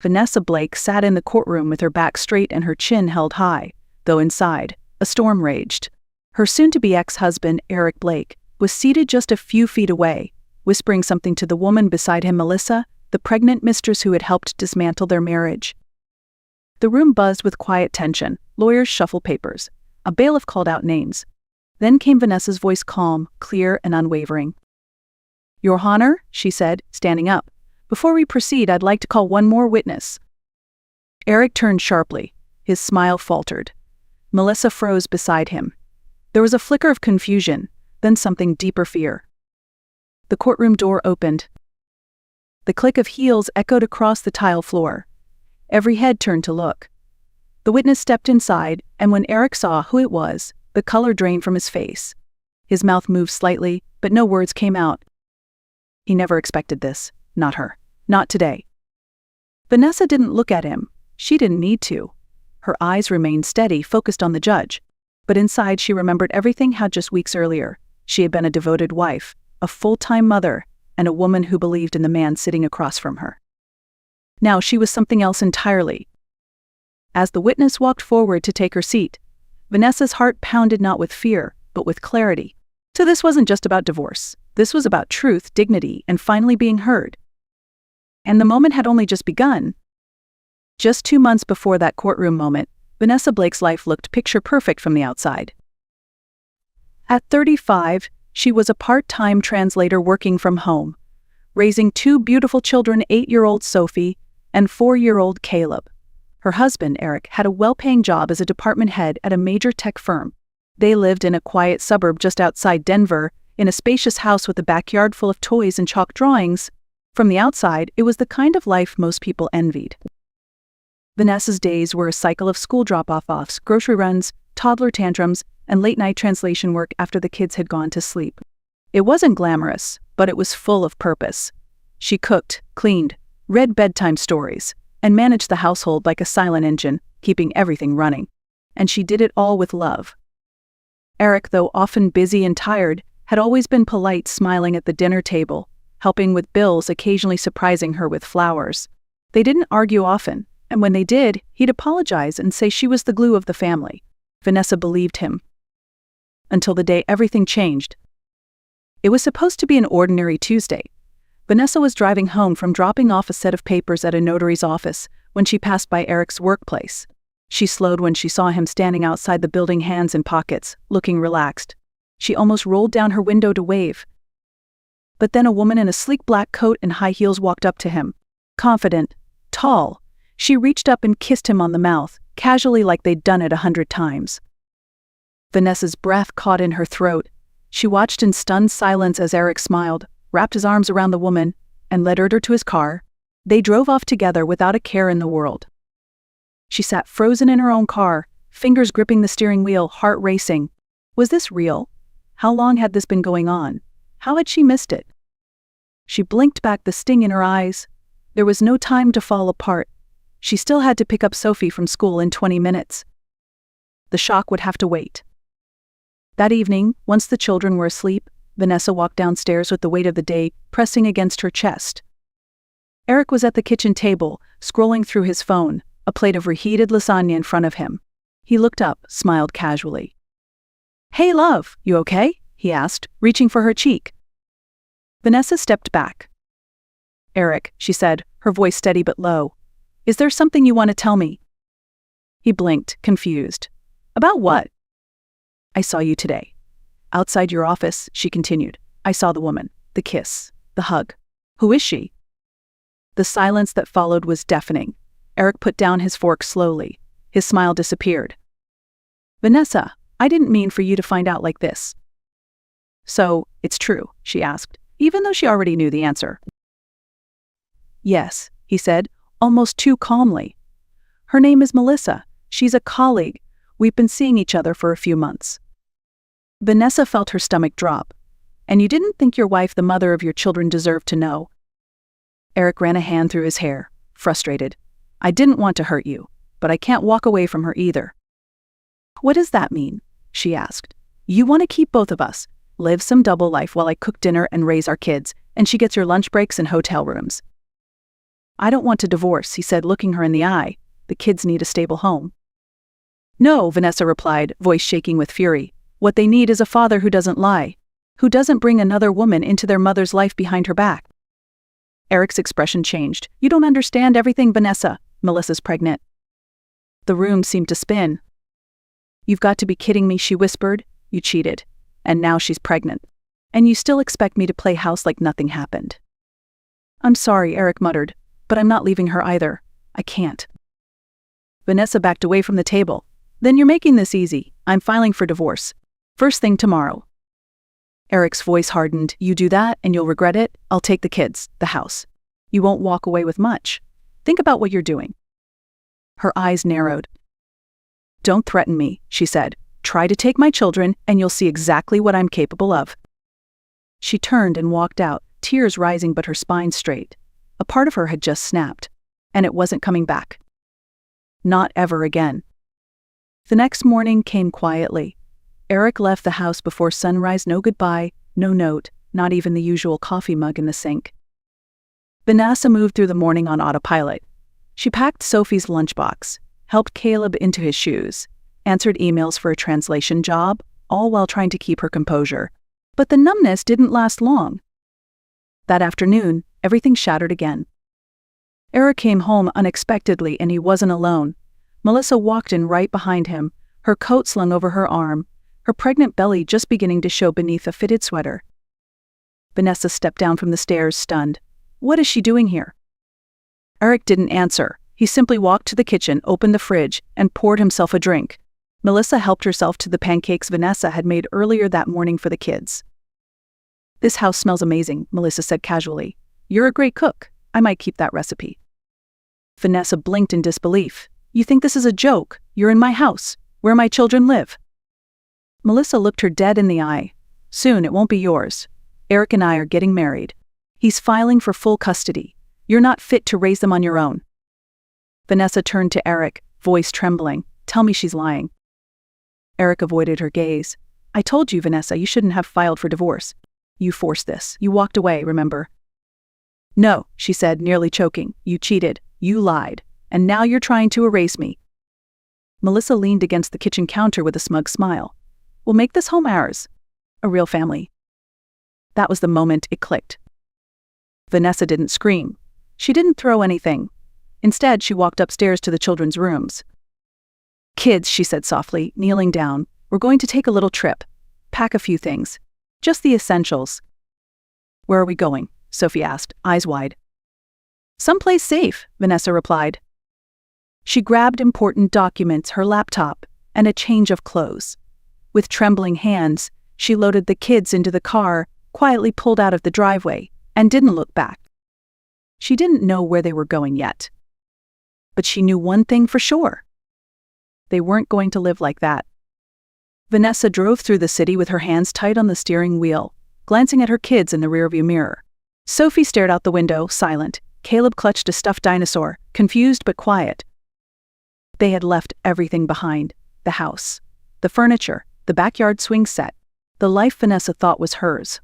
Vanessa Blake sat in the courtroom with her back straight and her chin held high, though inside, a storm raged. Her soon-to-be ex-husband, Eric Blake, was seated just a few feet away, whispering something to the woman beside him, Melissa, the pregnant mistress who had helped dismantle their marriage. The room buzzed with quiet tension. Lawyers shuffled papers. A bailiff called out names. Then came Vanessa's voice, calm, clear, and unwavering. "Your Honor," she said, standing up. "Before we proceed, I'd like to call one more witness." Eric turned sharply. His smile faltered. Melissa froze beside him. There was a flicker of confusion, then something deeper, fear. The courtroom door opened. The click of heels echoed across the tile floor. Every head turned to look. The witness stepped inside, and when Eric saw who it was, the color drained from his face. His mouth moved slightly, but no words came out. He never expected this. Not her. Not today. Vanessa didn't look at him. She didn't need to. Her eyes remained steady, focused on the judge. But inside she remembered everything had just weeks earlier. She had been a devoted wife, a full-time mother, and a woman who believed in the man sitting across from her. Now she was something else entirely. As the witness walked forward to take her seat, Vanessa's heart pounded not with fear, but with clarity. So this wasn't just about divorce. This was about truth, dignity, and finally being heard. And the moment had only just begun. Just 2 months before that courtroom moment, Vanessa Blake's life looked picture perfect from the outside. At 35, she was a part-time translator working from home, raising 2 beautiful children, 8-year-old Sophie and 4-year-old Caleb. Her husband, Eric, had a well-paying job as a department head at a major tech firm. They lived in a quiet suburb just outside Denver, in a spacious house with a backyard full of toys and chalk drawings. From the outside, it was the kind of life most people envied. Vanessa's days were a cycle of school drop-offs, grocery runs, toddler tantrums, and late-night translation work after the kids had gone to sleep. It wasn't glamorous, but it was full of purpose. She cooked, cleaned, read bedtime stories, and managed the household like a silent engine, keeping everything running. And she did it all with love. Eric, though often busy and tired, had always been polite, smiling at the dinner table, helping with bills, occasionally surprising her with flowers. They didn't argue often, and when they did, he'd apologize and say she was the glue of the family. Vanessa believed him. Until the day everything changed. It was supposed to be an ordinary Tuesday. Vanessa was driving home from dropping off a set of papers at a notary's office when she passed by Eric's workplace. She slowed when she saw him standing outside the building, hands in pockets, looking relaxed. She almost rolled down her window to wave. But then a woman in a sleek black coat and high heels walked up to him. Confident, tall. She reached up and kissed him on the mouth, casually, like they'd done it 100 times. Vanessa's breath caught in her throat. She watched in stunned silence as Eric smiled, wrapped his arms around the woman, and led her to his car. They drove off together without a care in the world. She sat frozen in her own car, fingers gripping the steering wheel, heart racing. Was this real? How long had this been going on? How had she missed it? She blinked back, the sting in her eyes. There was no time to fall apart. She still had to pick up Sophie from school in 20 minutes. The shock would have to wait. That evening, once the children were asleep, Vanessa walked downstairs with the weight of the day pressing against her chest. Eric was at the kitchen table, scrolling through his phone, a plate of reheated lasagna in front of him. He looked up, smiled casually. "Hey love, you okay?" he asked, reaching for her cheek. Vanessa stepped back. "Eric," she said, her voice steady but low. "Is there something you want to tell me?" He blinked, confused. "About what?" "I saw you today. Outside your office," she continued. "I saw the woman, the kiss, the hug. Who is she?" The silence that followed was deafening. Eric put down his fork slowly. His smile disappeared. "Vanessa, I didn't mean for you to find out like this." "So, it's true?" she asked, even though she already knew the answer. "Yes," he said, almost too calmly. "Her name is Melissa. She's a colleague. We've been seeing each other for a few months." Vanessa felt her stomach drop. "And you didn't think your wife, the mother of your children, deserved to know?" Eric ran a hand through his hair, frustrated. "I didn't want to hurt you, but I can't walk away from her either." "What does that mean?" she asked. "You want to keep both of us, live some double life while I cook dinner and raise our kids, and she gets your lunch breaks and hotel rooms." I don't want to divorce, he said, looking her in the eye. The kids need a stable home. No, Vanessa replied, voice shaking with fury. What they need is a father who doesn't lie, who doesn't bring another woman into their mother's life behind her back. Eric's expression changed. You don't understand everything, Vanessa. Melissa's pregnant. The room seemed to spin. You've got to be kidding me, she whispered. You cheated. And now she's pregnant. And you still expect me to play house like nothing happened. I'm sorry, Eric muttered, but I'm not leaving her either. I can't. Vanessa backed away from the table. Then you're making this easy. I'm filing for divorce. First thing tomorrow. Eric's voice hardened. You do that and you'll regret it. I'll take the kids, the house. You won't walk away with much. Think about what you're doing. Her eyes narrowed. Don't threaten me, she said. Try to take my children and you'll see exactly what I'm capable of. She turned and walked out, tears rising but her spine straight. A part of her had just snapped, and it wasn't coming back. Not ever again. The next morning came quietly. Eric left the house before sunrise. No goodbye, no note, not even the usual coffee mug in the sink. Vanessa moved through the morning on autopilot. She packed Sophie's lunchbox, helped Caleb into his shoes, answered emails for a translation job, all while trying to keep her composure. But the numbness didn't last long. That afternoon, everything shattered again. Eric came home unexpectedly and he wasn't alone. Melissa walked in right behind him, her coat slung over her arm, her pregnant belly just beginning to show beneath a fitted sweater. Vanessa stepped down from the stairs, stunned. What is she doing here? Eric didn't answer. He simply walked to the kitchen, opened the fridge, and poured himself a drink. Melissa helped herself to the pancakes Vanessa had made earlier that morning for the kids. This house smells amazing, Melissa said casually. You're a great cook. I might keep that recipe. Vanessa blinked in disbelief. You think this is a joke? You're in my house, where my children live. Melissa looked her dead in the eye. Soon it won't be yours. Eric and I are getting married. He's filing for full custody. You're not fit to raise them on your own. Vanessa turned to Eric, voice trembling. Tell me she's lying. Eric avoided her gaze. I told you, Vanessa, you shouldn't have filed for divorce. You forced this. You walked away, remember? No, she said, nearly choking. You cheated. You lied. And now you're trying to erase me. Melissa leaned against the kitchen counter with a smug smile. We'll make this home ours. A real family. That was the moment it clicked. Vanessa didn't scream. She didn't throw anything. Instead, she walked upstairs to the children's rooms. Kids, she said softly, kneeling down, we're going to take a little trip. Pack a few things. Just the essentials. Where are we going? Sophie asked, eyes wide. Someplace safe, Vanessa replied. She grabbed important documents, her laptop, and a change of clothes. With trembling hands, she loaded the kids into the car, quietly pulled out of the driveway, and didn't look back. She didn't know where they were going yet. But she knew one thing for sure. They weren't going to live like that. Vanessa drove through the city with her hands tight on the steering wheel, glancing at her kids in the rearview mirror. Sophie stared out the window, silent. Caleb clutched a stuffed dinosaur, confused but quiet. They had left everything behind. The house, the furniture, the backyard swing set, the life Vanessa thought was hers.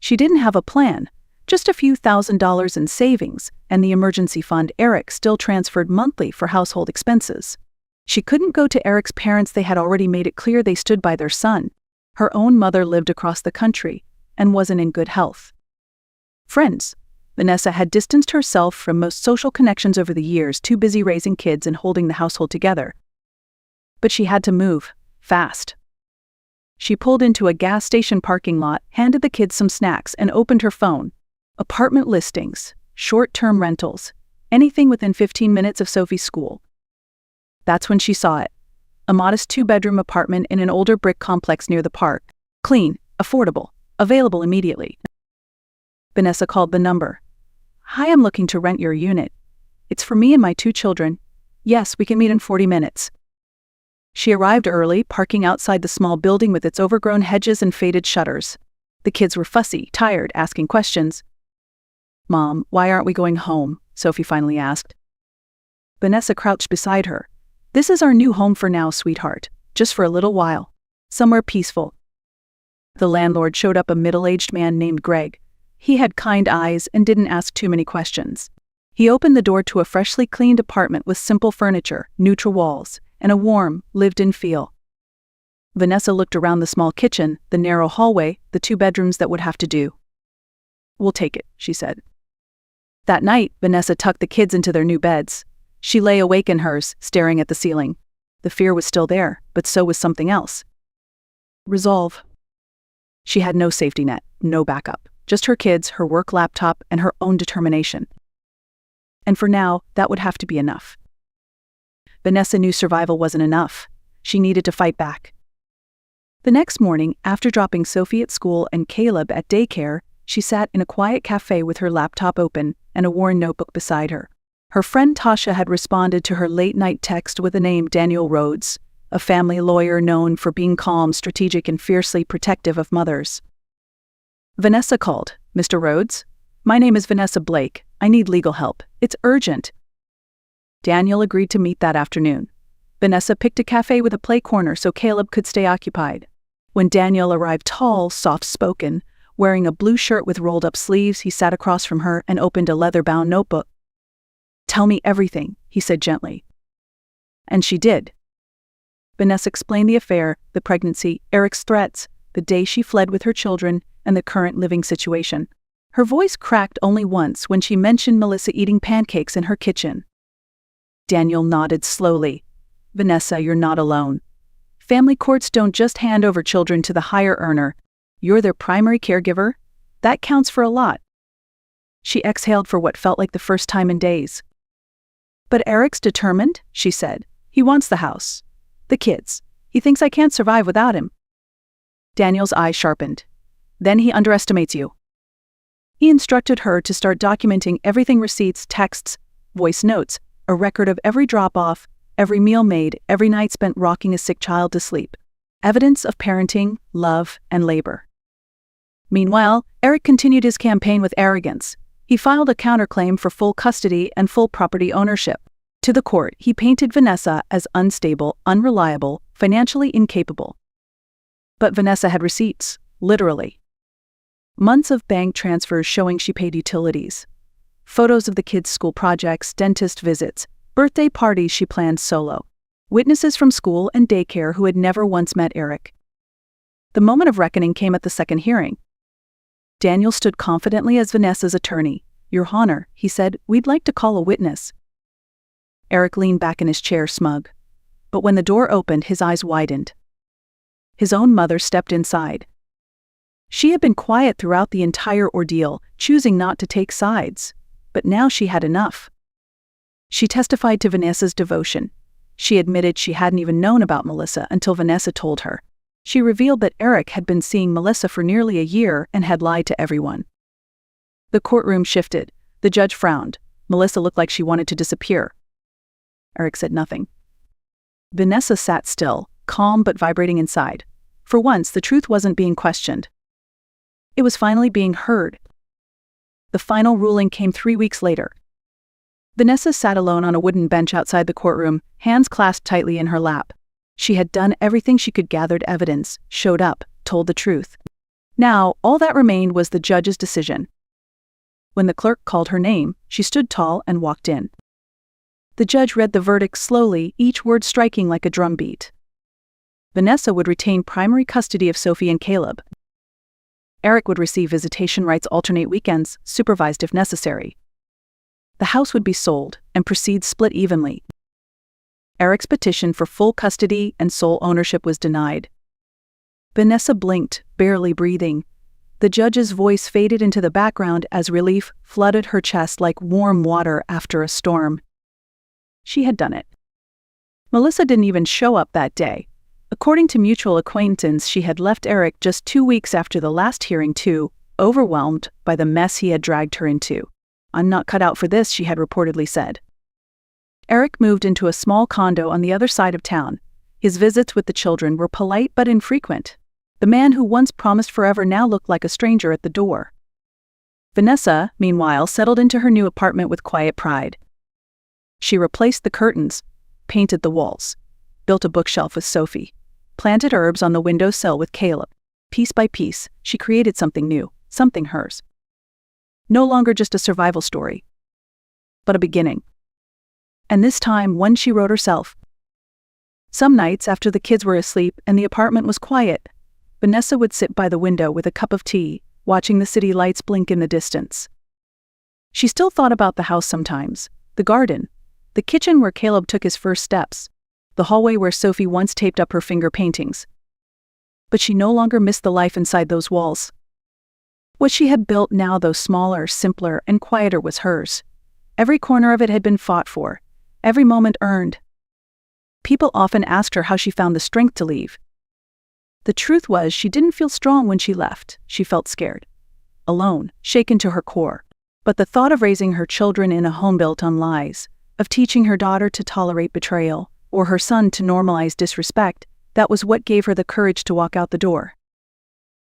She didn't have a plan, just a few $1,000s in savings and the emergency fund Eric still transferred monthly for household expenses. She couldn't go to Eric's parents. They had already made it clear they stood by their son. Her own mother lived across the country and wasn't in good health. Friends. Vanessa had distanced herself from most social connections over the years, too busy raising kids and holding the household together. But she had to move, fast. She pulled into a gas station parking lot, handed the kids some snacks, and opened her phone. Apartment listings, short-term rentals, anything within 15 minutes of Sophie's school. That's when she saw it. A modest 2-bedroom apartment in an older brick complex near the park. Clean, affordable, available immediately. Vanessa called the number. Hi, I'm looking to rent your unit. It's for me and my 2 children. Yes, we can meet in 40 minutes. She arrived early, parking outside the small building with its overgrown hedges and faded shutters. The kids were fussy, tired, asking questions. Mom, why aren't we going home? Sophie finally asked. Vanessa crouched beside her. This is our new home for now, sweetheart. Just for a little while. Somewhere peaceful. The landlord showed up, a middle-aged man named Greg. He had kind eyes and didn't ask too many questions. He opened the door to a freshly cleaned apartment with simple furniture, neutral walls, and a warm, lived-in feel. Vanessa looked around the small kitchen, the narrow hallway, the 2 bedrooms that would have to do. "We'll take it," she said. That night, Vanessa tucked the kids into their new beds. She lay awake in hers, staring at the ceiling. The fear was still there, but so was something else. Resolve. She had no safety net, no backup, just her kids, her work laptop, and her own determination. And for now, that would have to be enough. Vanessa knew survival wasn't enough. She needed to fight back. The next morning, after dropping Sophie at school and Caleb at daycare, she sat in a quiet cafe with her laptop open and a worn notebook beside her. Her friend Tasha had responded to her late-night text with the name Daniel Rhodes, a family lawyer known for being calm, strategic, and fiercely protective of mothers. Vanessa called. "Mr. Rhodes? My name is Vanessa Blake. I need legal help. It's urgent." Daniel agreed to meet that afternoon. Vanessa picked a cafe with a play corner so Caleb could stay occupied. When Daniel arrived tall, soft-spoken, wearing a blue shirt with rolled-up sleeves, he sat across from her and opened a leather-bound notebook. "Tell me everything," he said gently. And she did. Vanessa explained the affair, the pregnancy, Eric's threats, the day she fled with her children, and the current living situation. Her voice cracked only once when she mentioned Melissa eating pancakes in her kitchen. Daniel nodded slowly. "Vanessa, you're not alone. Family courts don't just hand over children to the higher earner. You're their primary caregiver. That counts for a lot." She exhaled for what felt like the first time in days. "But Eric's determined," she said. "He wants the house. The kids. He thinks I can't survive without him." Daniel's eyes sharpened. "Then he underestimates you." He instructed her to start documenting everything: receipts, texts, voice notes, a record of every drop-off, every meal made, every night spent rocking a sick child to sleep. Evidence of parenting, love, and labor. Meanwhile, Eric continued his campaign with arrogance. He filed a counterclaim for full custody and full property ownership. To the court, he painted Vanessa as unstable, unreliable, financially incapable. But Vanessa had receipts, literally. Months of bank transfers showing she paid utilities. Photos of the kids' school projects, dentist visits, birthday parties she planned solo. Witnesses from school and daycare who had never once met Eric. The moment of reckoning came at the second hearing. Daniel stood confidently as Vanessa's attorney. "Your Honor," he said, "we'd like to call a witness." Eric leaned back in his chair, smug. But when the door opened, his eyes widened. His own mother stepped inside. She had been quiet throughout the entire ordeal, choosing not to take sides. But now she had enough. She testified to Vanessa's devotion. She admitted she hadn't even known about Melissa until Vanessa told her. She revealed that Eric had been seeing Melissa for nearly a year and had lied to everyone. The courtroom shifted. The judge frowned. Melissa looked like she wanted to disappear. Eric said nothing. Vanessa sat still, calm but vibrating inside. For once, the truth wasn't being questioned. It was finally being heard. The final ruling came 3 weeks later. Vanessa sat alone on a wooden bench outside the courtroom, hands clasped tightly in her lap. She had done everything she could, gathered evidence, showed up, told the truth. Now, all that remained was the judge's decision. When the clerk called her name, she stood tall and walked in. The judge read the verdict slowly, each word striking like a drumbeat. Vanessa would retain primary custody of Sophie and Caleb. Eric would receive visitation rights, alternate weekends, supervised if necessary. The house would be sold, and proceeds split evenly. Eric's petition for full custody and sole ownership was denied. Vanessa blinked, barely breathing. The judge's voice faded into the background as relief flooded her chest like warm water after a storm. She had done it. Melissa didn't even show up that day. According to mutual acquaintance, she had left Eric just 2 weeks after the last hearing too, overwhelmed by the mess he had dragged her into. "I'm not cut out for this," she had reportedly said. Eric moved into a small condo on the other side of town. His visits with the children were polite but infrequent. The man who once promised forever now looked like a stranger at the door. Vanessa, meanwhile, settled into her new apartment with quiet pride. She replaced the curtains, painted the walls, built a bookshelf with Sophie, planted herbs on the windowsill with Caleb. Piece by piece, she created something new, something hers. No longer just a survival story. but a beginning. And this time, one she wrote herself. Some nights, after the kids were asleep and the apartment was quiet, Vanessa would sit by the window with a cup of tea, watching the city lights blink in the distance. She still thought about the house sometimes, the garden, the kitchen where Caleb took his first steps, the hallway where Sophie once taped up her finger paintings. But she no longer missed the life inside those walls. What she had built now, though smaller, simpler, and quieter, was hers. Every corner of it had been fought for, every moment earned. People often asked her how she found the strength to leave. The truth was, she didn't feel strong when she left. She felt scared, alone, shaken to her core. But the thought of raising her children in a home built on lies, of teaching her daughter to tolerate betrayal, or her son to normalize disrespect, that was what gave her the courage to walk out the door.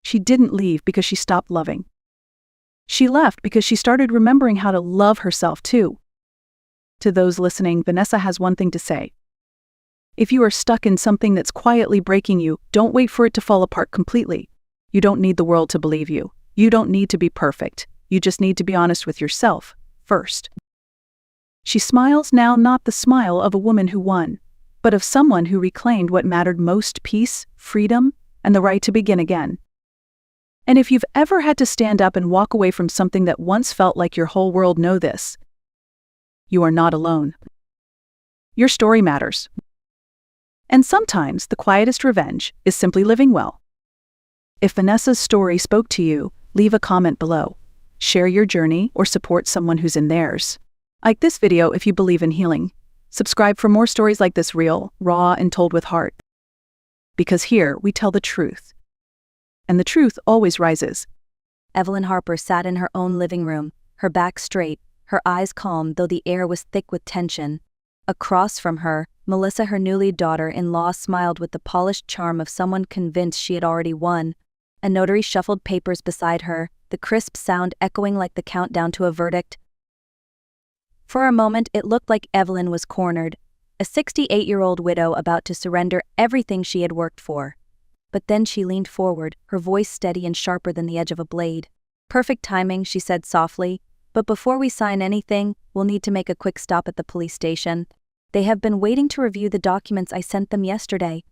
She didn't leave because she stopped loving. She left because she started remembering how to love herself too. To those listening, Vanessa has one thing to say. If you are stuck in something that's quietly breaking you, don't wait for it to fall apart completely. You don't need the world to believe you. You don't need to be perfect. You just need to be honest with yourself, first. She smiles now, not the smile of a woman who won, but of someone who reclaimed what mattered most: peace, freedom, and the right to begin again. And if you've ever had to stand up and walk away from something that once felt like your whole world, know this. You are not alone. Your story matters. And sometimes the quietest revenge is simply living well. If Vanessa's story spoke to you, leave a comment below. Share your journey or support someone who's in theirs. Like this video if you believe in healing. Subscribe for more stories like this, real, raw, and told with heart. Because here we tell the truth. And the truth always rises. Evelyn Harper sat in her own living room, her back straight, her eyes calm though the air was thick with tension. Across from her, Melissa, her newly daughter-in-law, smiled with the polished charm of someone convinced she had already won. A notary shuffled papers beside her, the crisp sound echoing like the countdown to a verdict. For a moment it looked like Evelyn was cornered, a 68-year-old widow about to surrender everything she had worked for. But then she leaned forward, her voice steady and sharper than the edge of a blade. "Perfect timing," she said softly, "but before we sign anything, we'll need to make a quick stop at the police station. They have been waiting to review the documents I sent them yesterday."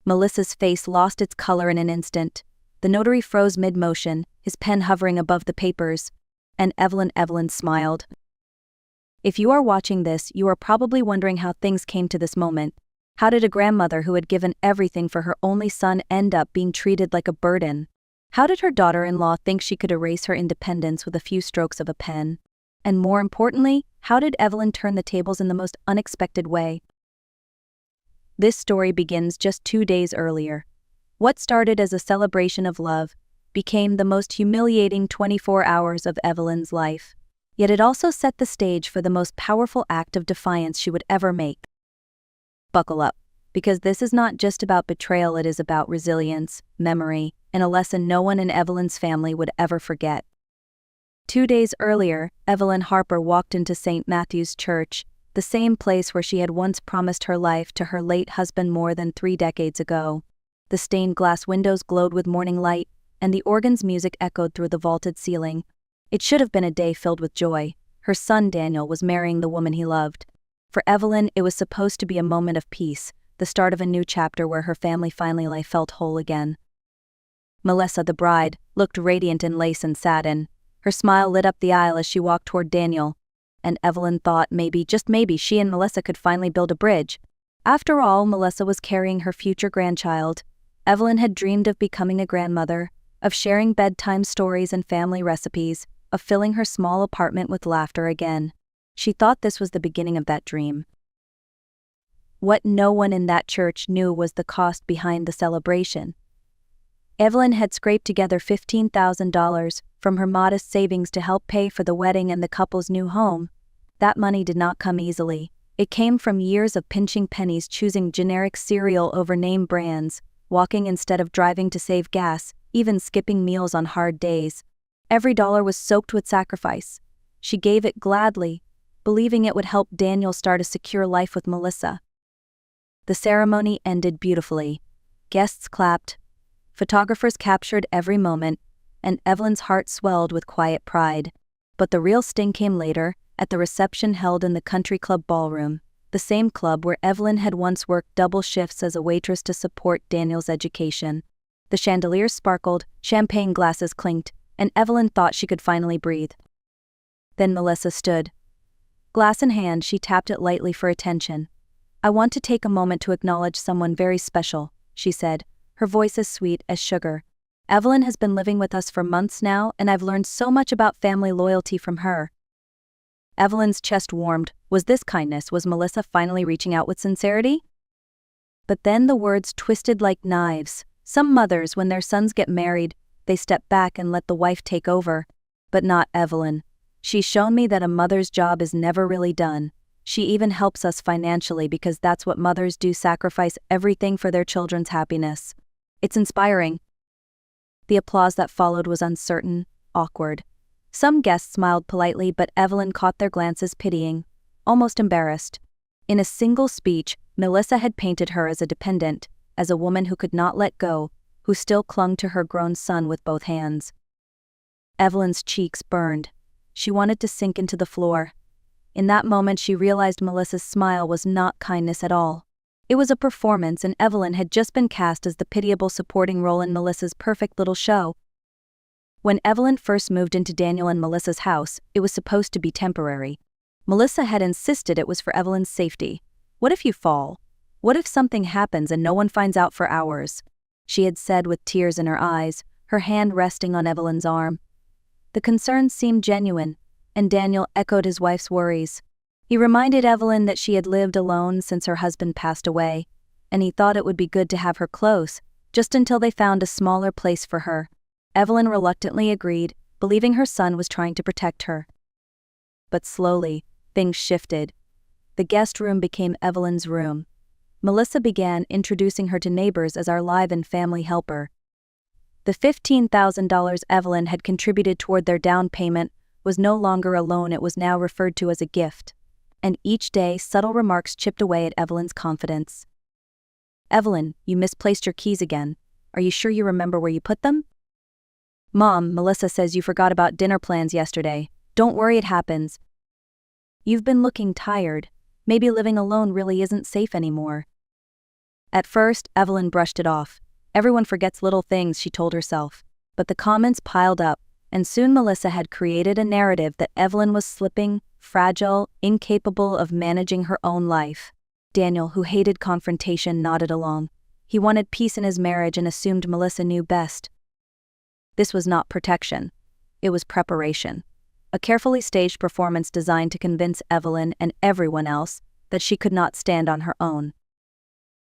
Melissa's face lost its color in an instant. The notary froze mid-motion, his pen hovering above the papers. And Evelyn smiled. If you are watching this, you are probably wondering how things came to this moment. How did a grandmother who had given everything for her only son end up being treated like a burden? How did her daughter-in-law think she could erase her independence with a few strokes of a pen? And more importantly, how did Evelyn turn the tables in the most unexpected way? This story begins just 2 days earlier. What started as a celebration of love became the most humiliating 24 hours of Evelyn's life. Yet it also set the stage for the most powerful act of defiance she would ever make. Buckle up, because this is not just about betrayal, it is about resilience, memory, and a lesson no one in Evelyn's family would ever forget. 2 days earlier, Evelyn Harper walked into St. Matthew's Church, the same place where she had once promised her life to her late husband more than 3 decades ago. The stained glass windows glowed with morning light, and the organ's music echoed through the vaulted ceiling. It should have been a day filled with joy. Her son Daniel was marrying the woman he loved. For Evelyn, it was supposed to be a moment of peace, the start of a new chapter where her family finally felt whole again. Melissa, the bride, looked radiant in lace and satin. Her smile lit up the aisle as she walked toward Daniel. And Evelyn thought maybe, just maybe, she and Melissa could finally build a bridge. After all, Melissa was carrying her future grandchild. Evelyn had dreamed of becoming a grandmother, of sharing bedtime stories and family recipes, of filling her small apartment with laughter again. She thought this was the beginning of that dream. What no one in that church knew was the cost behind the celebration. Evelyn had scraped together $15,000 from her modest savings to help pay for the wedding and the couple's new home. That money did not come easily. It came from years of pinching pennies, choosing generic cereal over name brands, walking instead of driving to save gas, even skipping meals on hard days. Every dollar was soaked with sacrifice. She gave it gladly, believing it would help Daniel start a secure life with Melissa. The ceremony ended beautifully. Guests clapped, photographers captured every moment, and Evelyn's heart swelled with quiet pride. But the real sting came later, at the reception held in the country club ballroom, the same club where Evelyn had once worked double shifts as a waitress to support Daniel's education. The chandeliers sparkled, champagne glasses clinked, and Evelyn thought she could finally breathe. Then Melissa stood. Glass in hand, she tapped it lightly for attention. "I want to take a moment to acknowledge someone very special," she said, her voice as sweet as sugar. "Evelyn has been living with us for months now, and I've learned so much about family loyalty from her." Evelyn's chest warmed. Was this kindness? Was Melissa finally reaching out with sincerity? But then the words twisted like knives. Some mothers, when their sons get married, they step back and let the wife take over. But not Evelyn. She's shown me that a mother's job is never really done. She even helps us financially because that's what mothers do, sacrifice everything for their children's happiness. It's inspiring. The applause that followed was uncertain, awkward. Some guests smiled politely, but Evelyn caught their glances, pitying, almost embarrassed. In a single speech, Melissa had painted her as a dependent, as a woman who could not let go, who still clung to her grown son with both hands. Evelyn's cheeks burned. She wanted to sink into the floor. In that moment she realized Melissa's smile was not kindness at all. It was a performance, and Evelyn had just been cast as the pitiable supporting role in Melissa's perfect little show. When Evelyn first moved into Daniel and Melissa's house, it was supposed to be temporary. Melissa had insisted it was for Evelyn's safety. "What if you fall? What if something happens and no one finds out for hours?" she had said with tears in her eyes, her hand resting on Evelyn's arm. The concern seemed genuine, and Daniel echoed his wife's worries. He reminded Evelyn that she had lived alone since her husband passed away, and he thought it would be good to have her close, just until they found a smaller place for her. Evelyn reluctantly agreed, believing her son was trying to protect her. But slowly, things shifted. The guest room became Evelyn's room. Melissa began introducing her to neighbors as our live-in family helper. The $15,000 Evelyn had contributed toward their down payment was no longer a loan, it was now referred to as a gift. And each day, subtle remarks chipped away at Evelyn's confidence. "Evelyn, you misplaced your keys again. Are you sure you remember where you put them?" "Mom, Melissa says you forgot about dinner plans yesterday. Don't worry, it happens." "You've been looking tired. Maybe living alone really isn't safe anymore." At first, Evelyn brushed it off. Everyone forgets little things, she told herself. But the comments piled up, and soon Melissa had created a narrative that Evelyn was slipping, fragile, incapable of managing her own life. Daniel, who hated confrontation, nodded along. He wanted peace in his marriage and assumed Melissa knew best. This was not protection. It was preparation. A carefully staged performance designed to convince Evelyn and everyone else that she could not stand on her own.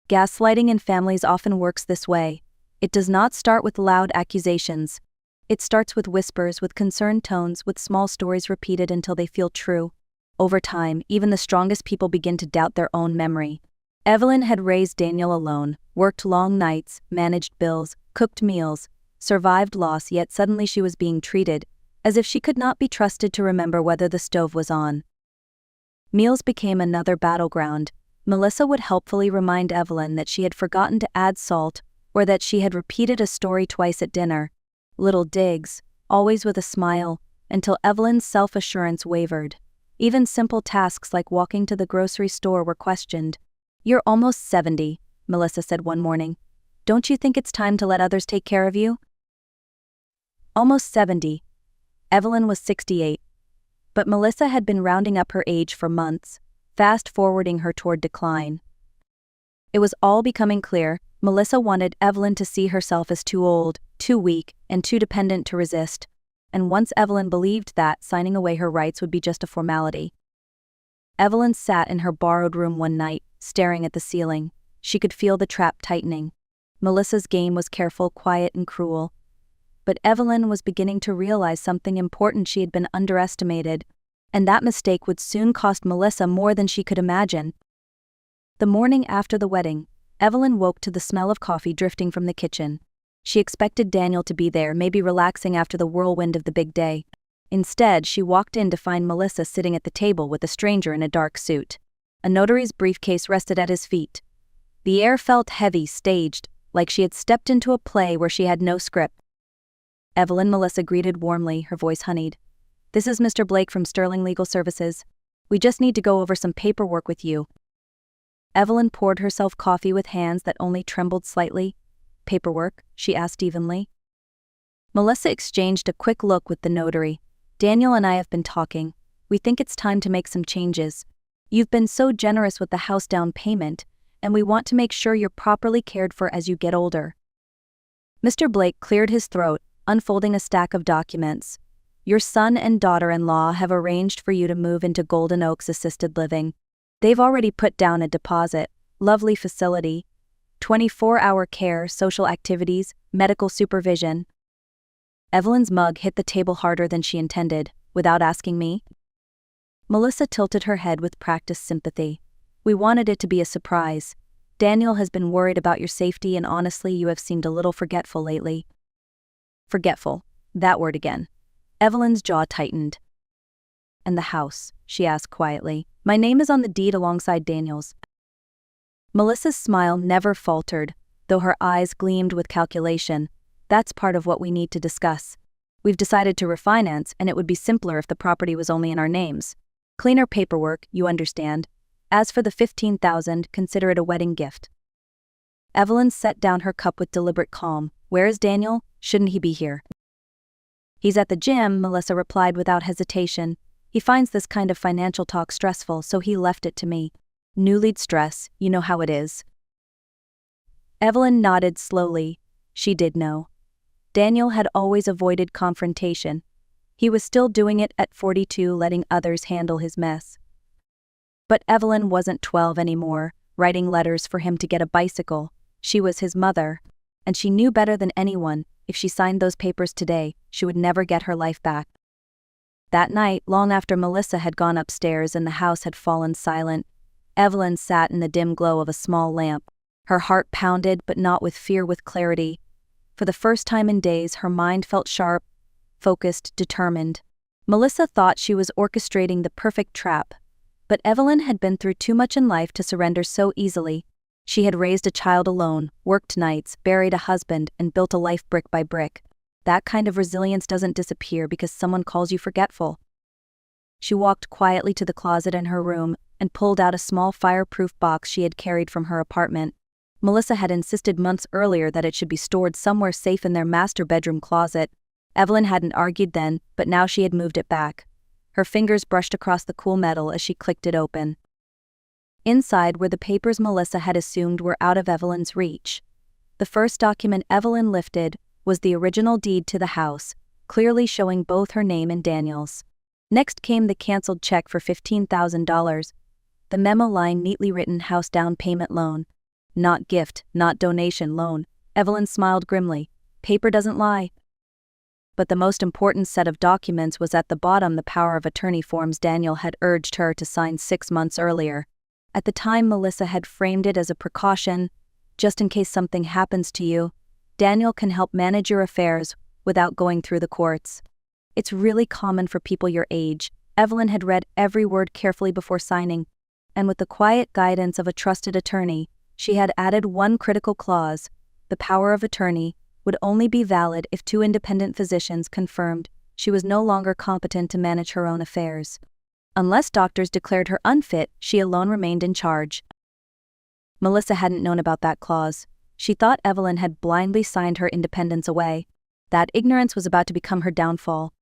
Gaslighting in families often works this way. It does not start with loud accusations. It starts with whispers, with concerned tones, with small stories repeated until they feel true. Over time, even the strongest people begin to doubt their own memory. Evelyn had raised Daniel alone, worked long nights, managed bills, cooked meals, survived loss, yet suddenly she was being treated as if she could not be trusted to remember whether the stove was on. Meals became another battleground. Melissa would helpfully remind Evelyn that she had forgotten to add salt, or that she had repeated a story twice at dinner. Little digs, always with a smile, until Evelyn's self-assurance wavered. Even simple tasks like walking to the grocery store were questioned. "You're almost 70, Melissa said one morning. "Don't you think it's time to let others take care of you?" Almost 70. Evelyn was 68. But Melissa had been rounding up her age for months, fast-forwarding her toward decline. It was all becoming clear. Melissa wanted Evelyn to see herself as too old, too weak, and too dependent to resist. And once Evelyn believed that, signing away her rights would be just a formality. Evelyn sat in her borrowed room one night, staring at the ceiling. She could feel the trap tightening. Melissa's game was careful, quiet, and cruel. But Evelyn was beginning to realize something important: she had been underestimated, and that mistake would soon cost Melissa more than she could imagine. The morning after the wedding, Evelyn woke to the smell of coffee drifting from the kitchen. She expected Daniel to be there, maybe relaxing after the whirlwind of the big day. Instead, she walked in to find Melissa sitting at the table with a stranger in a dark suit. A notary's briefcase rested at his feet. The air felt heavy, staged, like she had stepped into a play where she had no script. "Evelyn," Melissa greeted warmly, her voice honeyed. This is Mr. Blake from Sterling Legal Services. We just need to go over some paperwork with you. Evelyn poured herself coffee with hands that only trembled slightly. Paperwork? She asked evenly. Melissa exchanged a quick look with the notary. Daniel and I have been talking. We think it's time to make some changes. You've been so generous with the house down payment, and we want to make sure you're properly cared for as you get older. Mr. Blake cleared his throat, unfolding a stack of documents. Your son and daughter-in-law have arranged for you to move into Golden Oaks Assisted Living. They've already put down a deposit. Lovely facility. 24-hour care, social activities, medical supervision. Evelyn's mug hit the table harder than she intended, without asking me. Melissa tilted her head with practiced sympathy. We wanted it to be a surprise. Daniel has been worried about your safety, and honestly, you have seemed a little forgetful lately. Forgetful. That word again. Evelyn's jaw tightened. And the house? She asked quietly. My name is on the deed alongside Daniel's. Melissa's smile never faltered, though her eyes gleamed with calculation. That's part of what we need to discuss. We've decided to refinance, and it would be simpler if the property was only in our names. Cleaner paperwork, you understand. As for the $15,000, consider it a wedding gift. Evelyn set down her cup with deliberate calm. Where is Daniel? Shouldn't he be here? He's at the gym, Melissa replied without hesitation. He finds this kind of financial talk stressful, so he left it to me. New lead stress, you know how it is. Evelyn nodded slowly. She did know. Daniel had always avoided confrontation. He was still doing it at 42, letting others handle his mess. But Evelyn wasn't 12 anymore, writing letters for him to get a bicycle. She was his mother, and she knew better than anyone, if she signed those papers today, she would never get her life back. That night, long after Melissa had gone upstairs and the house had fallen silent, Evelyn sat in the dim glow of a small lamp. Her heart pounded, but not with fear, with clarity. For the first time in days, her mind felt sharp, focused, determined. Melissa thought she was orchestrating the perfect trap, but Evelyn had been through too much in life to surrender so easily. She had raised a child alone, worked nights, buried a husband, and built a life brick by brick. That kind of resilience doesn't disappear because someone calls you forgetful. She walked quietly to the closet in her room and pulled out a small fireproof box she had carried from her apartment. Melissa had insisted months earlier that it should be stored somewhere safe in their master bedroom closet. Evelyn hadn't argued then, but now she had moved it back. Her fingers brushed across the cool metal as she clicked it open. Inside were the papers Melissa had assumed were out of Evelyn's reach. The first document Evelyn lifted was the original deed to the house, clearly showing both her name and Daniel's. Next came the canceled check for $15,000. The memo line neatly written house down payment loan. Not gift, not donation, loan. Evelyn smiled grimly. Paper doesn't lie. But the most important set of documents was at the bottom, the power of attorney forms Daniel had urged her to sign 6 months earlier. At the time, Melissa had framed it as a precaution, just in case something happens to you. Daniel can help manage your affairs without going through the courts. It's really common for people your age. Evelyn had read every word carefully before signing, and with the quiet guidance of a trusted attorney, she had added one critical clause. The power of attorney would only be valid if 2 independent physicians confirmed she was no longer competent to manage her own affairs. Unless doctors declared her unfit, she alone remained in charge. Melissa hadn't known about that clause. She thought Evelyn had blindly signed her independence away. That ignorance was about to become her downfall.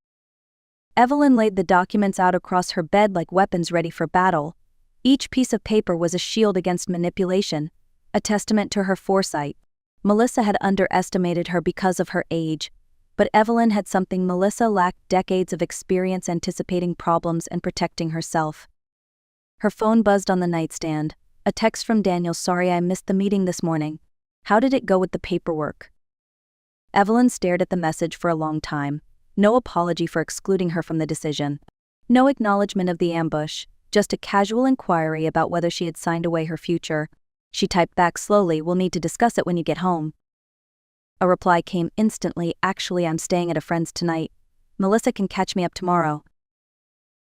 Evelyn laid the documents out across her bed like weapons ready for battle. Each piece of paper was a shield against manipulation, a testament to her foresight. Melissa had underestimated her because of her age, but Evelyn had something Melissa lacked: decades of experience anticipating problems and protecting herself. Her phone buzzed on the nightstand. A text from Daniel. Sorry I missed the meeting this morning. How did it go with the paperwork? Evelyn stared at the message for a long time. No apology for excluding her from the decision. No acknowledgement of the ambush, just a casual inquiry about whether she had signed away her future. She typed back slowly, "We'll need to discuss it when you get home." A reply came instantly. "Actually, I'm staying at a friend's tonight. Melissa can catch me up tomorrow."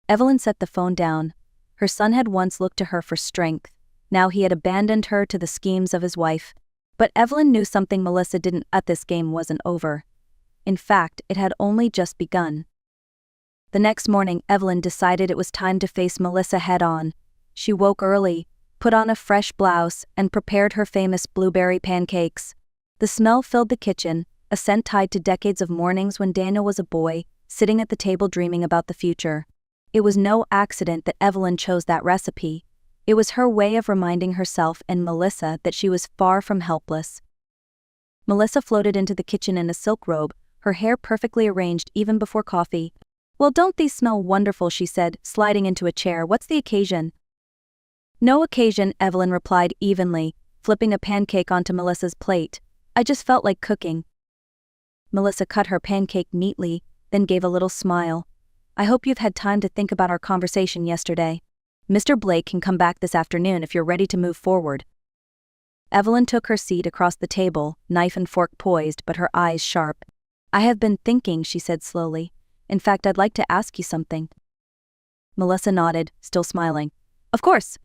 Evelyn set the phone down. Her son had once looked to her for strength. Now he had abandoned her to the schemes of his wife. But Evelyn knew something Melissa didn't. This game wasn't over. In fact, it had only just begun. The next morning, Evelyn decided it was time to face Melissa head-on. She woke early, put on a fresh blouse, and prepared her famous blueberry pancakes. The smell filled the kitchen, a scent tied to decades of mornings when Daniel was a boy, sitting at the table dreaming about the future. It was no accident that Evelyn chose that recipe. It was her way of reminding herself and Melissa that she was far from helpless. Melissa floated into the kitchen in a silk robe, her hair perfectly arranged even before coffee. "Well, don't these smell wonderful?" she said, sliding into a chair. "What's the occasion?" "No occasion," Evelyn replied evenly, flipping a pancake onto Melissa's plate. "I just felt like cooking." Melissa cut her pancake neatly, then gave a little smile. "I hope you've had time to think about our conversation yesterday. Mr. Blake can come back this afternoon if you're ready to move forward." Evelyn took her seat across the table, knife and fork poised, but her eyes sharp. "I have been thinking," she said slowly. "In fact, I'd like to ask you something." Melissa nodded, still smiling. "Of course."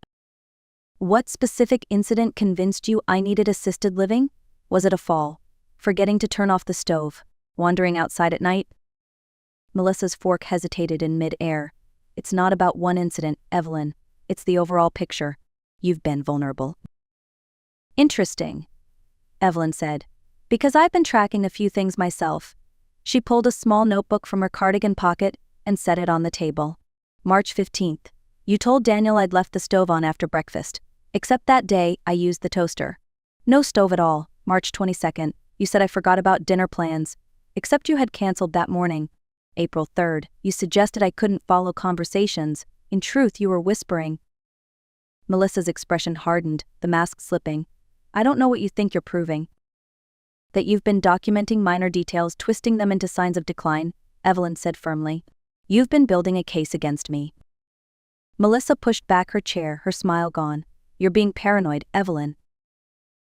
"What specific incident convinced you I needed assisted living? Was it a fall? Forgetting to turn off the stove? Wandering outside at night?" Melissa's fork hesitated in mid-air. "It's not about one incident, Evelyn. It's the overall picture. You've been vulnerable." "Interesting," Evelyn said. "Because I've been tracking a few things myself." She pulled a small notebook from her cardigan pocket and set it on the table. "March 15th. You told Daniel I'd left the stove on after breakfast. Except that day, I used the toaster. No stove at all. March 22nd. You said I forgot about dinner plans. Except you had canceled that morning. April 3rd. You suggested I couldn't follow conversations. In truth, you were whispering." Melissa's expression hardened, the mask slipping. "I don't know what you think you're proving." "That you've been documenting minor details, twisting them into signs of decline," Evelyn said firmly. "You've been building a case against me." Melissa pushed back her chair, her smile gone. "You're being paranoid, Evelyn."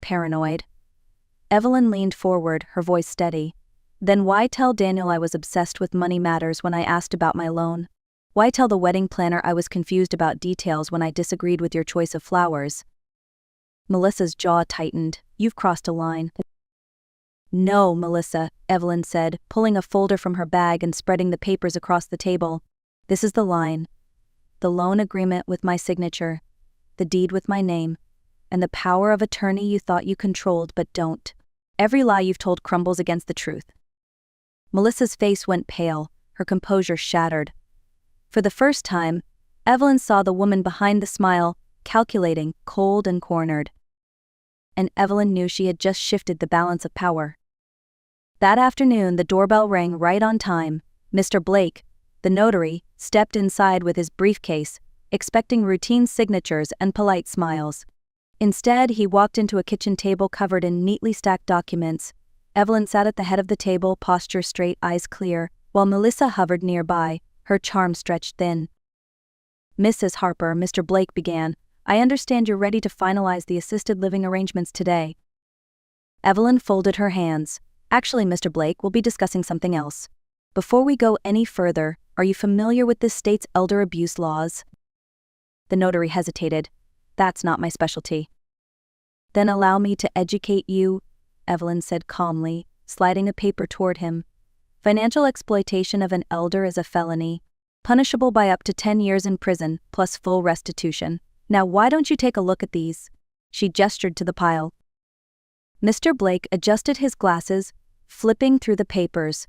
"Paranoid?" Evelyn leaned forward, her voice steady. "Then why tell Daniel I was obsessed with money matters when I asked about my loan? Why tell the wedding planner I was confused about details when I disagreed with your choice of flowers?" Melissa's jaw tightened. "You've crossed a line." "No, Melissa," Evelyn said, pulling a folder from her bag and spreading the papers across the table. "This is the line. The loan agreement with my signature, the deed with my name, and the power of attorney you thought you controlled but don't. Every lie you've told crumbles against the truth." Melissa's face went pale, her composure shattered. For the first time, Evelyn saw the woman behind the smile, calculating, cold and cornered. And Evelyn knew she had just shifted the balance of power. That afternoon, the doorbell rang right on time. Mr. Blake, the notary, stepped inside with his briefcase, expecting routine signatures and polite smiles. Instead, he walked into a kitchen table covered in neatly stacked documents. Evelyn sat at the head of the table, posture straight, eyes clear, while Melissa hovered nearby, her charm stretched thin. "Mrs. Harper," Mr. Blake began, "I understand you're ready to finalize the assisted living arrangements today." Evelyn folded her hands. "Actually, Mr. Blake, we'll be discussing something else. Before we go any further, are you familiar with this state's elder abuse laws?" The notary hesitated. "That's not my specialty." "Then allow me to educate you," Evelyn said calmly, sliding a paper toward him. "Financial exploitation of an elder is a felony, punishable by up to 10 years in prison, plus full restitution. Now why don't you take a look at these?" She gestured to the pile. Mr. Blake adjusted his glasses, flipping through the papers.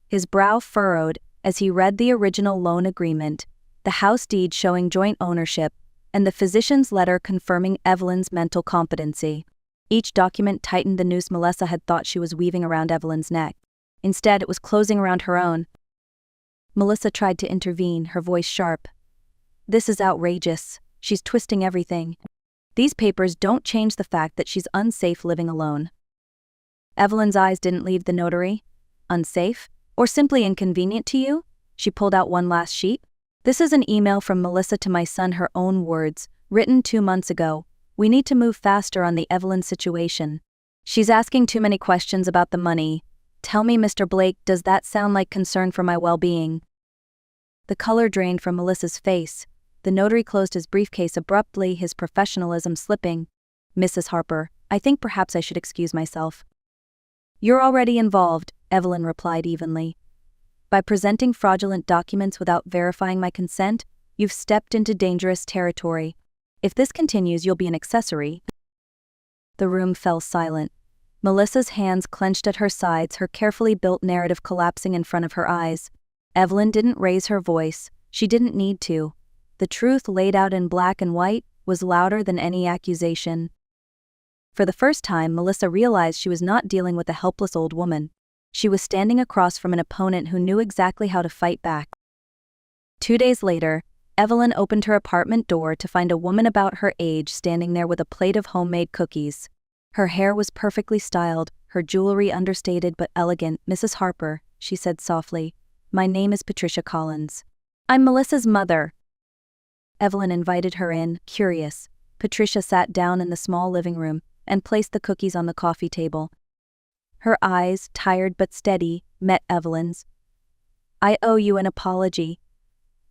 His brow furrowed as he read the original loan agreement, the house deed showing joint ownership, and the physician's letter confirming Evelyn's mental competency. Each document tightened the noose Melissa had thought she was weaving around Evelyn's neck. Instead, it was closing around her own. Melissa tried to intervene, her voice sharp. "This is outrageous. She's twisting everything. These papers don't change the fact that she's unsafe living alone." Evelyn's eyes didn't leave the notary. "Unsafe? Or simply inconvenient to you?" She pulled out one last sheet. "This is an email from Melissa to my son, her own words, written 2 months ago. We need to move faster on the Evelyn situation. She's asking too many questions about the money. Tell me, Mr. Blake, does that sound like concern for my well-being?" The color drained from Melissa's face. The notary closed his briefcase abruptly, his professionalism slipping. "Mrs. Harper, I think perhaps I should excuse myself." "You're already involved," Evelyn replied evenly. By presenting fraudulent documents without verifying my consent, you've stepped into dangerous territory. If this continues, you'll be an accessory." The room fell silent. Melissa's hands clenched at her sides, her carefully built narrative collapsing in front of her eyes. Evelyn didn't raise her voice. She didn't need to. The truth, laid out in black and white, was louder than any accusation. For the first time, Melissa realized she was not dealing with a helpless old woman. She was standing across from an opponent who knew exactly how to fight back. 2 days later, Evelyn opened her apartment door to find a woman about her age standing there with a plate of homemade cookies. Her hair was perfectly styled, her jewelry understated but elegant. "Mrs. Harper," she said softly, "my name is Patricia Collins. I'm Melissa's mother." Evelyn invited her in, curious. Patricia sat down in the small living room and placed the cookies on the coffee table. Her eyes, tired but steady, met Evelyn's. "I owe you an apology.